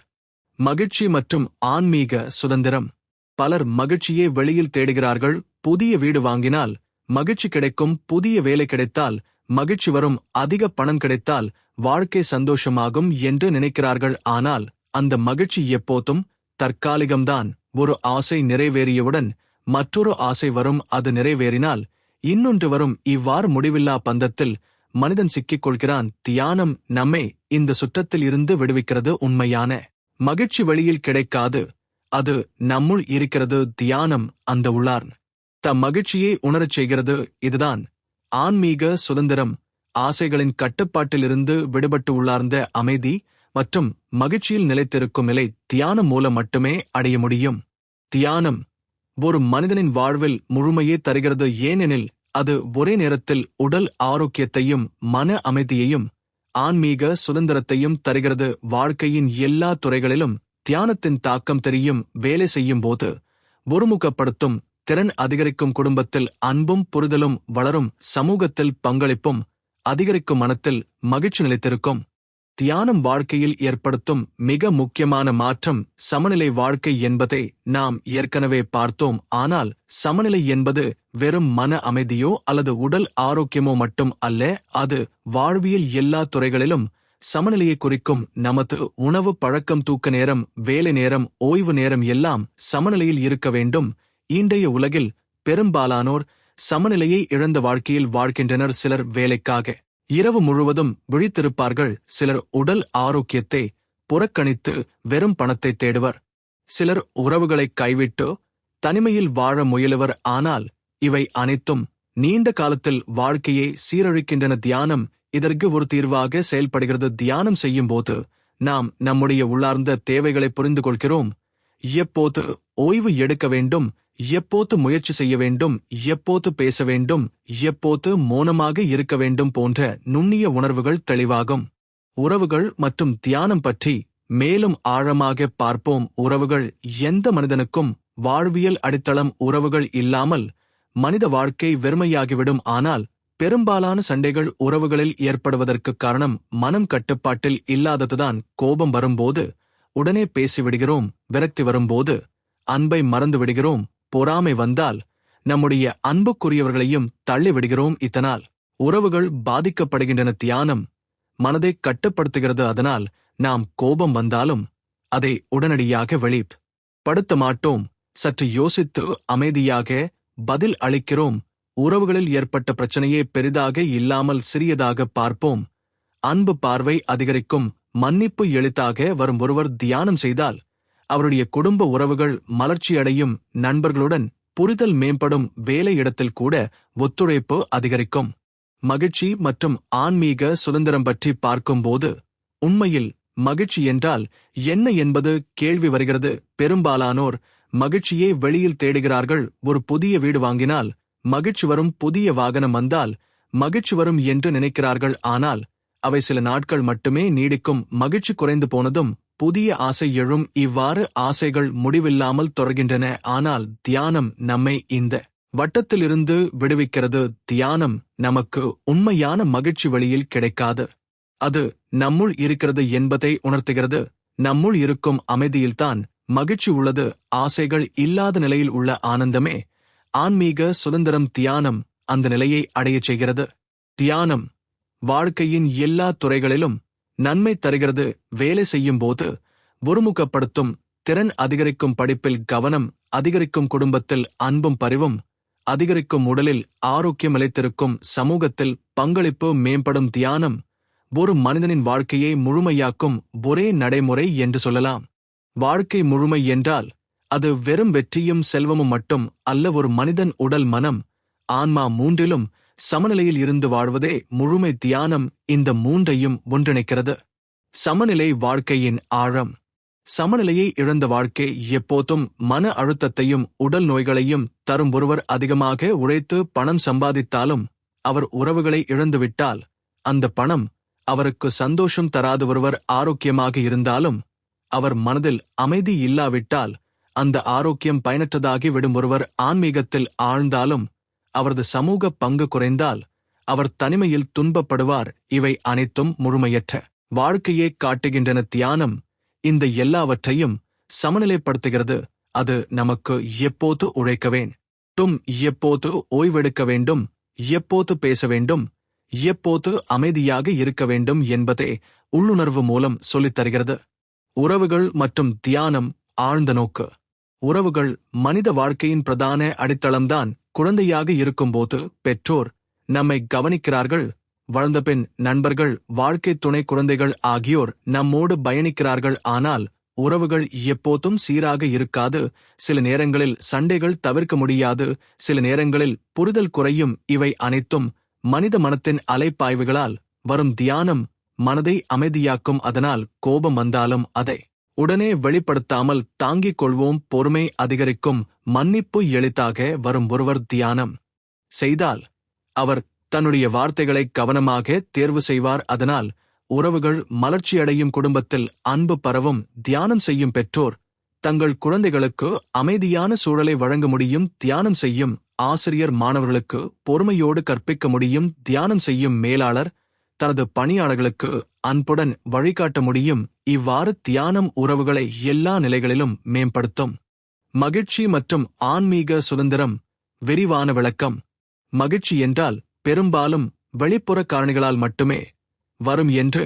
மகிழ்ச்சி மற்றும் ஆன்மீக சுதந்திரம். பலர் மகிழ்ச்சியை வெளியில் தேடுகிறார்கள். புதிய வீடு வாங்கினால் மகிழ்ச்சி கிடைக்கும், புதிய வேலை கிடைத்தால் மகிழ்ச்சி வரும், அதிக பணம் கிடைத்தால் வாழ்க்கை சந்தோஷமாகும் என்று நினைக்கிறார்கள். ஆனால் அந்த மகிழ்ச்சி எப்போதும் தற்காலிகம்தான். ஒரு ஆசை நிறைவேறியவுடன் மற்றொரு ஆசை வரும், அது நிறைவேறினால் இன்னொன்று வரும். இவ்வாறு முடிவில்லா பந்தத்தில் மனிதன் சிக்கிக் கொள்கிறான். தியானம் நம்மை இந்த சுற்றத்தில் இருந்து விடுவிக்கிறது. உண்மையான மகிழ்ச்சி வெளியில் கிடைக்காது, அது நம்முள் இருக்கிறது. தியானம் அந்த உள்ளார் தம் மகிழ்ச்சியை உணரச் செய்கிறது. இதுதான் ஆன்மீக சுதந்திரம். ஆசைகளின் கட்டுப்பாட்டிலிருந்து விடுபட்டு உள்ளார்ந்த அமைதி மற்றும் மகிழ்ச்சியில் நிலைத்திருக்கும் நிலை தியானம் மூலம் மட்டுமே அடைய முடியும். தியானம் ஒரு மனிதனின் வாழ்வில் முழுமையே தருகிறது. ஏனெனில் அது ஒரே நேரத்தில் உடல் ஆரோக்கியத்தையும் மன அமைதியையும் ஆன்மீக சுதந்திரத்தையும் தருகிறது. வாழ்க்கையின் எல்லா துறைகளிலும் தியானத்தின் தாக்கம் தெரியும். வேலை செய்யும் போது ஒருமுகப்படுத்தும் திறன் அதிகரிக்கும். குடும்பத்தில் அன்பும் புரிதலும் வளரும். சமூகத்தில் பங்களிப்பும் அதிகரிக்கும். மனத்தில் மகிழ்ச்சி நிலைத்திருக்கும். தியானம் வாழ்க்கையில் ஏற்படுத்தும் மிக முக்கியமான மாற்றம் சமநிலை. வாழ்க்கை என்பதை நாம் ஏற்கனவே பார்த்தோம். ஆனால் சமநிலை என்பது வெறும் மன அமைதியோ அல்லது உடல் ஆரோக்கியமோ மட்டும் அல்ல. அது வாழ்வியல் எல்லா துறைகளிலும் சமநிலையை குறிக்கும். நமது உணவு பழக்கம், தூக்க நேரம், வேலை நேரம், ஓய்வு நேரம் எல்லாம் சமநிலையில் இருக்க வேண்டும். இன்றைய உலகில் பெரும்பாலானோர் சமநிலையை இழந்த வாழ்க்கையில் வாழ்கின்றனர். சிலர் வேலைக்காக இரவு முழுவதும் விழித்திருப்பார்கள். சிலர் உடல் ஆரோக்கியத்தை புறக்கணித்து வெறும் பணத்தை தேடுவர். சிலர் உறவுகளை கைவிட்டு தனிமையில் வாழ முயலுவர். ஆனால் இவை அனைத்தும் நீண்ட காலத்தில் வாழ்க்கையை சீரழிக்கின்றன. தியானம் இதற்கு ஒரு தீர்வாக செயல்படுகிறது. தியானம் செய்யும்போது நாம் நம்முடைய உள்ளார்ந்த தேவைகளை புரிந்து கொள்கிறோம். எப்போது ஓய்வு எடுக்க வேண்டும், எப்போது முயற்சி செய்ய வேண்டும், எப்போது பேச வேண்டும், எப்போது மௌனமாக இருக்க வேண்டும் போன்ற நுண்ணிய உணர்வுகள் தெளிவாகும். உறவுகள் மற்றும் தியானம் பற்றி மேலும் ஆழமாக பார்ப்போம். உறவுகள் எந்த மனிதனுக்கும் வாழ்வியல் அடித்தளம். உறவுகள் இல்லாமல் மனித வாழ்க்கை வெறுமையாகிவிடும். ஆனால் பெரும்பாலான சண்டைகள் உறவுகளில் ஏற்படுவதற்கு காரணம் மனம் கட்டுப்பாட்டில் இல்லாததுதான். கோபம் வரும்போது உடனே பேசிவிடுகிறோம். விரக்தி வரும்போது அன்பை மறந்து விடுகிறோம். பொறாமை வந்தால் நம்முடைய அன்புக்குரியவர்களையும் தள்ளிவிடுகிறோம். இதனால் உறவுகள் பாதிக்கப்படுகின்றன. தியானம் மனதை கட்டுப்படுத்துகிறது. அதனால் நாம் கோபம் வந்தாலும் அதை உடனடியாக வெளிப்படுத்த மாட்டோம். சற்று யோசித்து அமைதியாக பதில் அளிக்கிறோம். உறவுகளில் ஏற்பட்ட பிரச்சனையே பெரிதாக இல்லாமல் சிறியதாக பார்ப்போம். அன்பு பார்வை அதிகரிக்கும். மன்னிப்பு எளிதாக வரும். ஒருவர் தியானம் செய்தால் அவருடைய குடும்ப உறவுகள் மலர்ச்சியடையும். நண்பர்களுடன் புரிதல் மேம்படும். வேலை இடத்தில் கூட ஒத்துழைப்பு அதிகரிக்கும். மகிழ்ச்சி மற்றும் ஆன்மீக சுதந்திரம் பற்றி பார்க்கும்போது உண்மையில் மகிழ்ச்சி என்றால் என்ன என்பது கேள்வி வருகிறது. பெரும்பாலானோர் மகிழ்ச்சியை வெளியில் தேடுகிறார்கள். ஒரு புதிய வீடு வாங்கினால் மகிழ்ச்சி வரும். புதிய வாகனம் வந்தால் மகிழ்ச்சி வரும் என்று நினைக்கிறார்கள். ஆனால் அவை சில நாட்கள் மட்டுமே நீடிக்கும். மகிழ்ச்சி குறைந்து போனதும் புதிய ஆசை எழும். இவ்வாறு ஆசைகள் முடிவில்லாமல் தொடர்கின்றன. ஆனால் தியானம் நம்மை இந்த வட்டத்திலிருந்து விடுவிக்கிறது. தியானம் நமக்கு உண்மையான மகிழ்ச்சி வெளியில் கிடைக்காது. அது நம்முள் இருக்கிறது என்பதை உணர்த்துகிறது. நம்முள் இருக்கும் அமைதியில்தான் மகிழ்ச்சி உள்ளது. ஆசைகள் இல்லாத நிலையில் உள்ள ஆனந்தமே ஆன்மீக சுதந்திரம். தியானம் அந்த நிலையை அடையச் செய்கிறது. தியானம் வாழ்க்கையின் எல்லா துறைகளிலும் நன்மை தருகிறது. வேலை செய்யும் போது ஒருமுகப்படுத்தும் திறன் அதிகரிக்கும். படிப்பில் கவனம் அதிகரிக்கும். குடும்பத்தில் அன்பும் பரிவும் அதிகரிக்கும். உடலில் ஆரோக்கியம் நிலைத்திருக்கும். சமூகத்தில் பங்களிப்பு மேம்படும். தியானம் ஒரு மனிதனின் வாழ்க்கையை முழுமையாக்கும் ஒரே நடைமுறை என்று சொல்லலாம். வாழ்க்கை முழுமை என்றால் அது வெறும் வெற்றியும் செல்வமும் மட்டும் அல்ல. ஒரு மனிதன் உடல், மனம், ஆன்மா மூன்றிலும் சமநிலையில் இருந்து வாழ்வதே முழுமை. தியானம் இந்த மூன்றையும் ஒன்றிணைக்கிறது. சமநிலை வாழ்க்கையின் ஆழம். சமநிலையை இழந்த வாழ்க்கை எப்போதும் மன அழுத்தத்தையும் உடல் நோய்களையும் தரும். ஒருவர் அதிகமாக உழைத்து பணம் சம்பாதித்தாலும் அவர் உறவுகளை இழந்துவிட்டால் அந்த பணம் அவருக்கு சந்தோஷம் தராது. ஒருவர் ஆரோக்கியமாக இருந்தாலும் அவர் மனதில் அமைதி இல்லாவிட்டால் அந்த ஆரோக்கியம் பயனற்றதாகி விடும். ஒருவர் ஆன்மீகத்தில் ஆழ்ந்தாலும் அவரது சமூக பங்கு குறைந்தால் அவர் தனிமையில் துன்பப்படுவார். இவை அனைத்தும் முழுமையற்ற வாழ்க்கையை காட்டுகின்றன. தியானம் இந்த எல்லாவற்றையும் சமநிலைப்படுத்துகிறது. அது நமக்கு எப்போது உழைக்க வேண்டும், எப்போது ஓய்வெடுக்க வேண்டும், எப்போது பேச வேண்டும், எப்போது அமைதியாக இருக்க வேண்டும் என்பதை உள்ளுணர்வு மூலம் சொல்லித் தருகிறது. உறவுகள் மற்றும் தியானம். ஆழ்ந்த நோக்கு. உறவுகள் மனித வாழ்க்கையின் பிரதான அடித்தளம்தான். குழந்தையாக இருக்கும்போது பெற்றோர் நம்மை கவனிக்கிறார்கள். வளர்ந்தபின் நண்பர்கள், வாழ்க்கை துணை, குழந்தைகள் ஆகியோர் நம்மோடு பயணிக்கிறார்கள். ஆனால் உறவுகள் எப்போதும் சீராக இருக்காது. சில நேரங்களில் சண்டைகள் தவிர்க்க முடியாது. சில நேரங்களில் புரிதல் குறையும். இவை அனைத்தும் மனித மனத்தின் அலைப்பாய்வுகளால் வரும். தியானம் மனதை அமைதியாக்கும். அதனால் கோபம் வந்தாலும் அதை உடனே வெளிப்படுத்தாமல் தாங்கிக் கொள்வோம். பொறுமை அதிகரிக்கும். மன்னிப்பு எளிதாக வரும். ஒருவர் தியானம் செய்தால் அவர் தன்னுடைய வார்த்தைகளை கவனமாக தேர்வு செய்வார். அதனால் உறவுகள் மலர்ச்சியடையும், குடும்பத்தில் அன்பு பரவும். தியானம் செய்யும் பெற்றோர் தங்கள் குழந்தைகளுக்கு அமைதியான சூழலை வழங்க முடியும். தியானம் செய்யும் ஆசிரியர் மாணவர்களுக்கு பொறுமையோடு கற்பிக்க முடியும். தியானம் செய்யும் மேலாளர் தனது பணியாளர்களுக்கு அன்புடன் வழிகாட்ட முடியும். இவ்வாறு தியானம் உறவுகளை எல்லா நிலைகளிலும் மேம்படுத்தும். மகிழ்ச்சி மற்றும் ஆன்மீக சுதந்திரம். விரிவான விளக்கம். மகிழ்ச்சி என்றால் பெரும்பாலும் வெளிப்புற காரணிகளால் மட்டுமே வரும் என்று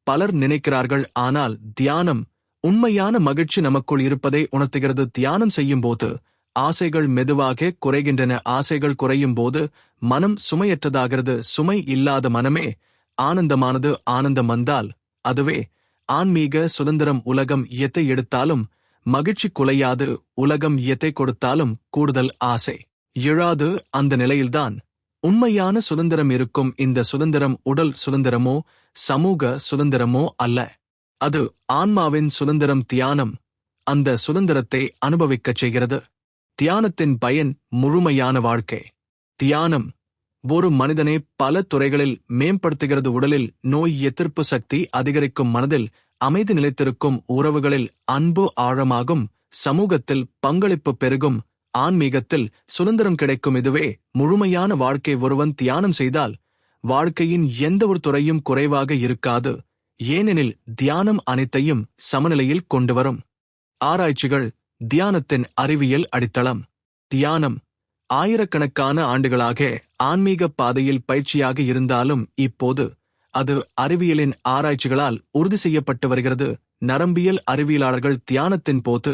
பலர் நினைக்கிறார்கள். ஆனால் தியானம் உண்மையான மகிழ்ச்சி நமக்குள் இருப்பதை உணர்த்துகிறது. தியானம் செய்யும்போது ஆசைகள் மெதுவாக குறைகின்றன. ஆசைகள் குறையும் போது மனம் சுமையற்றதாகிறது. சுமை இல்லாத மனமே ஆனந்தமானது. ஆனந்தம் வந்தால் அதுவே ஆன்மீக சுதந்திரம். உலகம் எதை எடுத்தாலும் மகிழ்ச்சி குலையாது. உலகம் எதை கொடுத்தாலும் கூடுதல் ஆசை எழாது. அந்த நிலையில்தான் உண்மையான சுதந்திரம் இருக்கும். இந்த சுதந்திரம் உடல் சுதந்திரமோ சமூக சுதந்திரமோ அல்ல, அது ஆன்மாவின் சுதந்திரம். தியானம் அந்த சுதந்திரத்தை அனுபவிக்கச் செய்கிறது. தியானத்தின் பயன் முழுமையான வாழ்க்கை. தியானம் ஒரு மனிதனை பல துறைகளில் மேம்படுத்துகிறது. உடலில் நோய் எதிர்ப்பு சக்தி அதிகரிக்கும், மனதில் அமைதி நிலைத்திருக்கும், உறவுகளில் அன்பு ஆழமாகும், சமூகத்தில் பங்களிப்பு பெருகும், ஆன்மீகத்தில் சுதந்திரம் கிடைக்கும். இதுவே முழுமையான வாழ்க்கை. ஒருவன் தியானம் செய்தால் வாழ்க்கையின் எந்த ஒரு துறையும் குறைவாக இருக்காது. ஏனெனில் தியானம் அனைத்தையும் சமநிலையில் கொண்டுவரும். ஆராய்ச்சிகள். தியானத்தின் அறிவியல் அடித்தளம். தியானம் ஆயிரக்கணக்கான ஆண்டுகளாக ஆன்மீக பாதையில் பயிற்சியாக இருந்தாலும் இப்போது அது அறிவியலின் ஆராய்ச்சிகளால் உறுதி செய்யப்பட்டு வருகிறது. நரம்பியல் அறிவியலாளர்கள் தியானத்தின் போது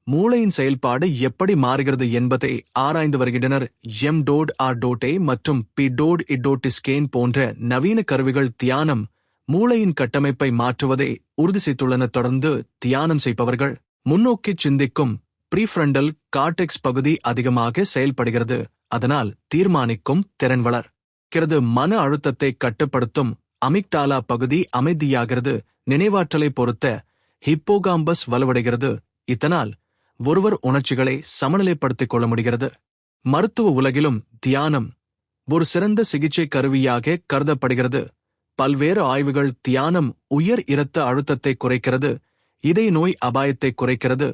மூளையின் செயல்பாடு எப்படி மாறுகிறது என்பதை ஆராய்ந்து வருகின்றனர். எம்.ஆர்.டே மற்றும் பி.ஸ்கேன் போன்ற நவீன கருவிகள் தியானம் மூளையின் கட்டமைப்பை மாற்றுவதை உறுதி செய்துள்ளன. தொடர்ந்து தியானம் செய்பவர்கள் முன்னோக்கிச் சிந்திக்கும் ப்ரீஃப்ரண்டல் கார்டெக்ஸ் பகுதி அதிகமாக செயல்படுகிறது. அதனால் தீர்மானிக்கும் திறன் வளர்கிறது. மன அழுத்தத்தை கட்டுப்படுத்தும் அமிக்டாலா பகுதி அமைதியாகிறது. நினைவாற்றலை பொறுத்த ஹிப்போகாம்பஸ் வலுவடைகிறது. இதனால் ஒருவர் உணர்ச்சிகளை சமநிலைப்படுத்திக் கொள்ள முடிகிறது. மருத்துவ உலகிலும் தியானம் ஒரு சிறந்த சிகிச்சை கருவியாக கருதப்படுகிறது. பல்வேறு ஆய்வுகள் தியானம் உயர் இரத்த அழுத்தத்தை குறைக்கிறது, இதய நோய் அபாயத்தை குறைக்கிறது,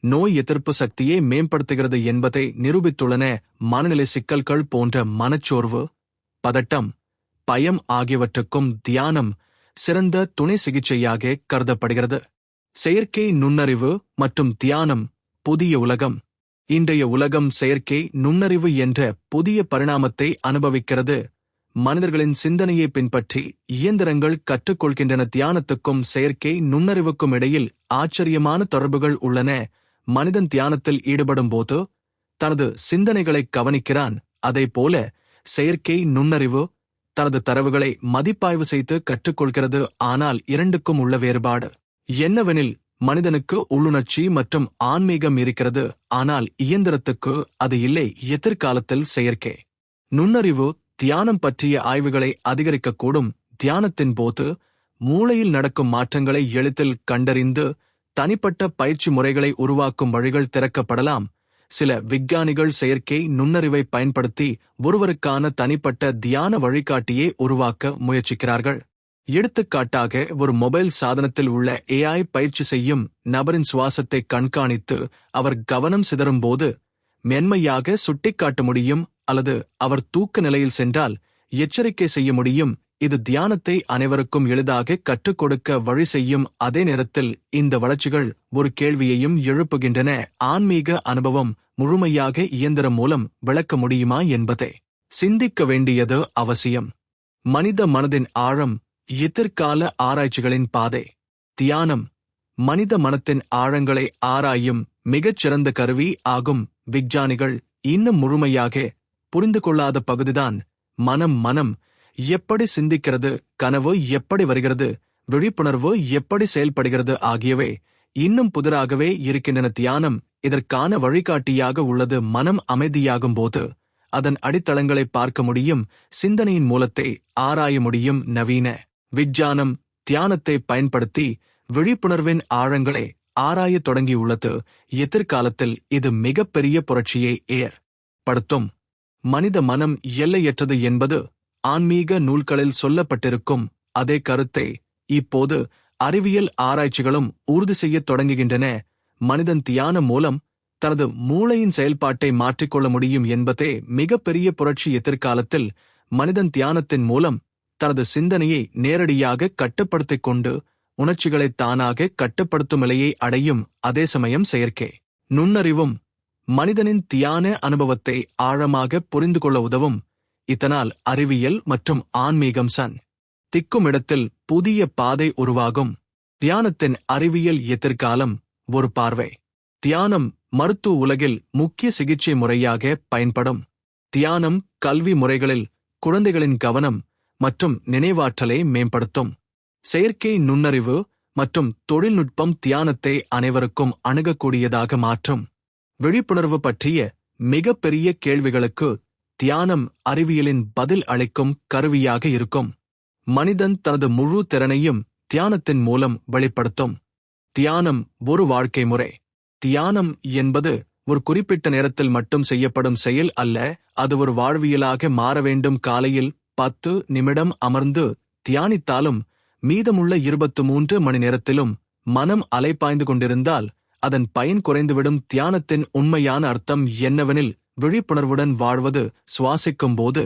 நோய் எதிர்ப்பு சக்தியை மேம்படுத்துகிறது என்பதை நிரூபித்துள்ளன. மனநிலை சிக்கல்கள் போன்ற மனச்சோர்வு, பதட்டம், பயம் ஆகியவற்றுக்கும் தியானம் சிறந்த துணை சிகிச்சையாக கருதப்படுகிறது. செயற்கை நுண்ணறிவு மற்றும் தியானம். புதிய உலகம். இன்றைய உலகம் செயற்கை நுண்ணறிவு என்ற புதிய பரிணாமத்தை அனுபவிக்கிறது. மனிதர்களின் சிந்தனையை பின்பற்றி இயந்திரங்கள் கற்றுக்கொள்கின்றன. தியானத்துக்கும் செயற்கை நுண்ணறிவுக்கும் இடையில் ஆச்சரியமான தொடர்புகள் உள்ளன. மனிதன் தியானத்தில் ஈடுபடும் போது தனது சிந்தனைகளை கவனிக்கிறான். அதேபோல செயற்கை நுண்ணறிவு தனது தரவுகளை மதிப்பாய்வு செய்து கற்றுக்கொள்கிறது. ஆனால் இரண்டுக்கும் உள்ள வேறுபாடு என்னவெனில், மனிதனுக்கு உள்ளுணர்ச்சி மற்றும் ஆன்மீகம் இருக்கிறது, ஆனால் இயந்திரத்துக்கு அது இல்லை. எதிர்காலத்தில் செயற்கை நுண்ணறிவு தியானம் பற்றிய ஆய்வுகளை அதிகரிக்கக்கூடும். தியானத்தின் போது மூளையில் நடக்கும் மாற்றங்களை எளிதில் கண்டறிந்து தனிப்பட்ட பயிற்சி முறைகளை உருவாக்கும் வழிகள் திறக்கப்படலாம். சில விஞ்ஞானிகள் செயற்கை நுண்ணறிவை பயன்படுத்தி ஒருவருக்கான தனிப்பட்ட தியான வழிகாட்டியை உருவாக்க முயற்சிக்கிறார்கள். எடுத்துக்காட்டாக, ஒரு மொபைல் சாதனத்தில் உள்ள AI பயிற்சி செய்யும் நபரின் சுவாசத்தை கண்காணித்து அவர் கவனம் சிதறும் போது மென்மையாக சுட்டிக்காட்ட முடியும், அல்லது அவர் தூக்க நிலையில் சென்றால் எச்சரிக்கை செய்ய முடியும். இது தியானத்தை அனைவருக்கும் எளிதாக கற்றுக் கொடுக்க வழி செய்யும். அதே நேரத்தில் இந்த வளர்ச்சிகள் ஒரு கேள்வியையும் எழுப்புகின்றன. ஆன்மீக அனுபவம் முழுமையாக இயந்திரம் மூலம் விளக்க முடியுமா என்பதை சிந்திக்க வேண்டியது அவசியம். மனித மனதின் ஆழம். எதிர்கால ஆராய்ச்சிகளின் பாதை. தியானம் மனித மனத்தின் ஆழங்களை ஆராயும் மிகச்சிறந்த கருவி ஆகும். விஞ்ஞானிகள் இன்னும் முழுமையாக புரிந்து கொள்ளாத பகுதிதான் மனம் எப்படி சிந்திக்கிறது, கனவு எப்படி வருகிறது, விழிப்புணர்வு எப்படி செயல்படுகிறது ஆகியவை இன்னும் புதிராகவே இருக்கின்றன. தியானம் இதற்கான வழிகாட்டியாக உள்ளது. மனம் அமைதியாகும் போது அதன் அடித்தளங்களை பார்க்க முடியும், சிந்தனையின் மூலத்தை ஆராய முடியும். நவீன விஞ்ஞானம் தியானத்தை பயன்படுத்தி விழிப்புணர்வின் ஆழங்களை ஆராயத் தொடங்கியுள்ளது. எதிர்காலத்தில் இது மிகப்பெரிய புரட்சியை ஏற்படுத்தும். மனித மனம் எல்லையற்றது என்பது ஆன்மீக நூல்களில் சொல்லப்பட்டிருக்கும் அதே கருத்தை இப்போது அறிவியல் ஆராய்ச்சிகளும் உறுதி செய்யத் தொடங்குகின்றன. மனிதன் தியானம் மூலம் தனது மூளையின் செயல்பாட்டை மாற்றிக்கொள்ள முடியும் என்பதே மிகப்பெரிய புரட்சி. எதிர்காலத்தில் மனிதன் தியானத்தின் மூலம் தனது சிந்தனையை நேரடியாக கட்டுப்படுத்திக் கொண்டு உணர்ச்சிகளை தானாக கட்டுப்படுத்தும் நிலையை அடையும். அதே சமயம் செயற்கை நுண்ணறிவும் மனிதனின் தியான அனுபவத்தை ஆழமாக புரிந்து கொள்ள உதவும். இதனால் அறிவியல் மற்றும் ஆன்மீகம் திக்கும் இடத்தில் புதிய பாதை உருவாகும். தியானத்தின் அறிவியல் எதிர்காலம் ஒரு பார்வை. தியானம் மருத்துவ உலகில் முக்கிய சிகிச்சை முறையாக பயன்படும். தியானம் கல்வி முறைகளில் குழந்தைகளின் கவனம் மற்றும் நினைவாற்றலை மேம்படுத்தும். செயற்கை நுண்ணறிவு மற்றும் தொழில்நுட்பம் தியானத்தை அனைவருக்கும் அணுகக்கூடியதாக மாற்றும். விழிப்புணர்வு பற்றிய மிகப்பெரிய கேள்விகளுக்கு தியானம் அறிவியலின் பதில் அளிக்கும் கருவியாக இருக்கும். மனிதன் தனது முழு திறனையும் தியானத்தின் மூலம் வெளிப்படுத்தும். தியானம் ஒரு வாழ்க்கை முறை. தியானம் என்பது ஒரு குறிப்பிட்ட நேரத்தில் மட்டும் செய்யப்படும் செயல் அல்ல, அது ஒரு வாழ்வியலாக மாற வேண்டும். காலையில் 10 நிமிடம் அமர்ந்து தியானித்தாலும் மீதமுள்ள 23 மணி நேரத்திலும் மனம் அலைபாய்ந்து கொண்டிருந்தால் அதன் பயன் குறைந்துவிடும். தியானத்தின் உண்மையான அர்த்தம் என்னவெனில், விழிப்புணர்வுடன் வாழ்வது. சுவாசிக்கும்போது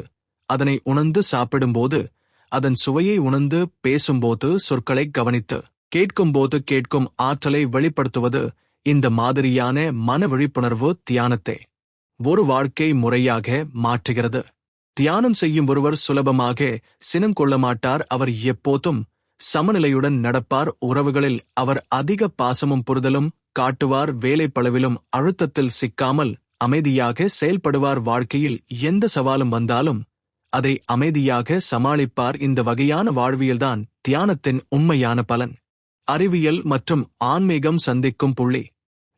அதனை உணர்ந்து, சாப்பிடும்போது அதன் சுவையை உணர்ந்து, பேசும்போது சொற்களை கவனித்து, கேட்கும்போது கேட்கும் ஆற்றலை வெளிப்படுத்துவது. இந்த மாதிரியான மன விழிப்புணர்வு தியானத்தை ஒரு வாழ்க்கை முறையாக மாற்றுகிறது. தியானம் செய்யும் ஒருவர் சுலபமாக சினம் கொள்ள மாட்டார். அவர் எப்போதும் சமநிலையுடன் நடப்பார். உறவுகளில் அவர் அதிக பாசமும் புரிதலும் காட்டுவார். வேலைப்பளவிலும் அழுத்தத்தில் சிக்காமல் அமைதியாக செயல்படுவார். வாழ்க்கையில் எந்த சவாலும் வந்தாலும் அதை அமைதியாக சமாளிப்பார். இந்த வகையான வாழ்வியல்தான் தியானத்தின் உண்மையான பலன். அறிவியல் மற்றும் ஆன்மீகம் சந்திக்கும் புள்ளி.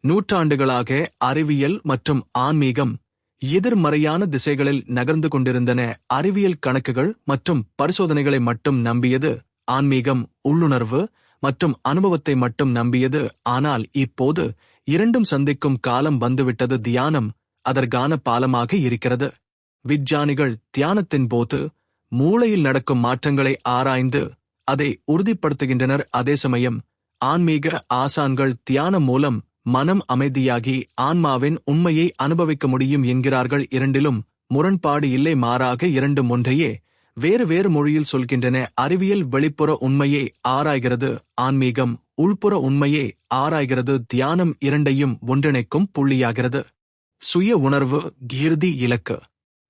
நூற்றாண்டுகளாக அறிவியல் மற்றும் ஆன்மீகம் எதிர்மறையான திசைகளில் நகர்ந்து கொண்டிருந்தன. அறிவியல் கணக்குகள் மற்றும் பரிசோதனைகளை மட்டும் நம்பியது. ஆன்மீகம் உள்ளுணர்வு மற்றும் அனுபவத்தை மட்டும் நம்பியது. ஆனால் இப்போது இரண்டும் சந்திக்கும் காலம் வந்துவிட்டது. தியானம் அதற்கான பாலமாக இருக்கிறது. விஞ்ஞானிகள் தியானத்தின் போது மூளையில் நடக்கும் மாற்றங்களை ஆராய்ந்து அதை உறுதிப்படுத்துகின்றனர். அதே சமயம் ஆன்மீக ஆசான்கள் தியானம் மூலம் மனம் அமைதியாகி ஆன்மாவின் உண்மையை அனுபவிக்க முடியும் என்கிறார்கள். இரண்டிலும் முரண்பாடு இல்லை, மாறாக இரண்டும் ஒன்றையே வேறு வேறு மொழியில் சொல்கின்றன. அறிவியல் வெளிப்புற உண்மையை ஆராய்கிறது, ஆன்மீகம் உள்புற உண்மையை ஆராய்கிறது. தியானம் இரண்டையும் ஒன்றிணைக்கும் புள்ளியாகிறது. சுய உணர்வு இறுதி இலக்கு.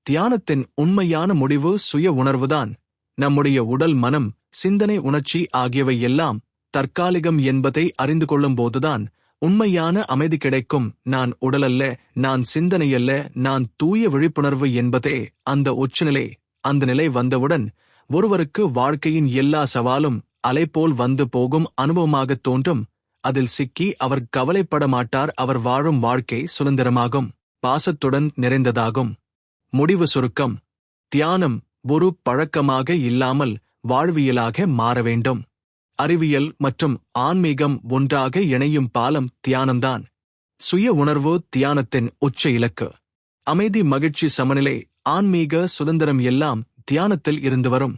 தியானத்தின் உண்மையான முடிவு சுய உணர்வுதான். நம்முடைய உடல், மனம், சிந்தனை, உணர்ச்சி ஆகியவை எல்லாம் தற்காலிகம் என்பதை அறிந்து கொள்ளும் போதுதான் உண்மையான அமைதி கிடைக்கும். நான் உடலல்ல, நான் சிந்தனையல்ல, நான் தூய விழிப்புணர்வு என்பதே அந்த உச்சநிலை. அந்த நிலை வந்தவுடன் ஒருவருக்கு வாழ்க்கையின் எல்லா சவாலும் அலைபோல் வந்து போகும் அனுபவமாகத் தோன்றும். அதில் சிக்கி அவர் கவலைப்பட மாட்டார். அவர் வாழும் வாழ்க்கை சுதந்திரமாகும், பாசத்துடன் நிறைந்ததாகும். முடிவு சுருக்கம். தியானம் ஒரு பழக்கமாக இல்லாமல் வாழ்வியலாக மாற வேண்டும். அறிவியல் மற்றும் ஆன்மீகம் ஒன்றாக இணையும் பாலம் தியானம்தான். சுய உணர்வு தியானத்தின் உச்ச இலக்கு. அமைதி, மகிழ்ச்சி, சமநிலை, ஆன்மீக சுதந்திரம் எல்லாம் தியானத்தில் இருந்து வரும்.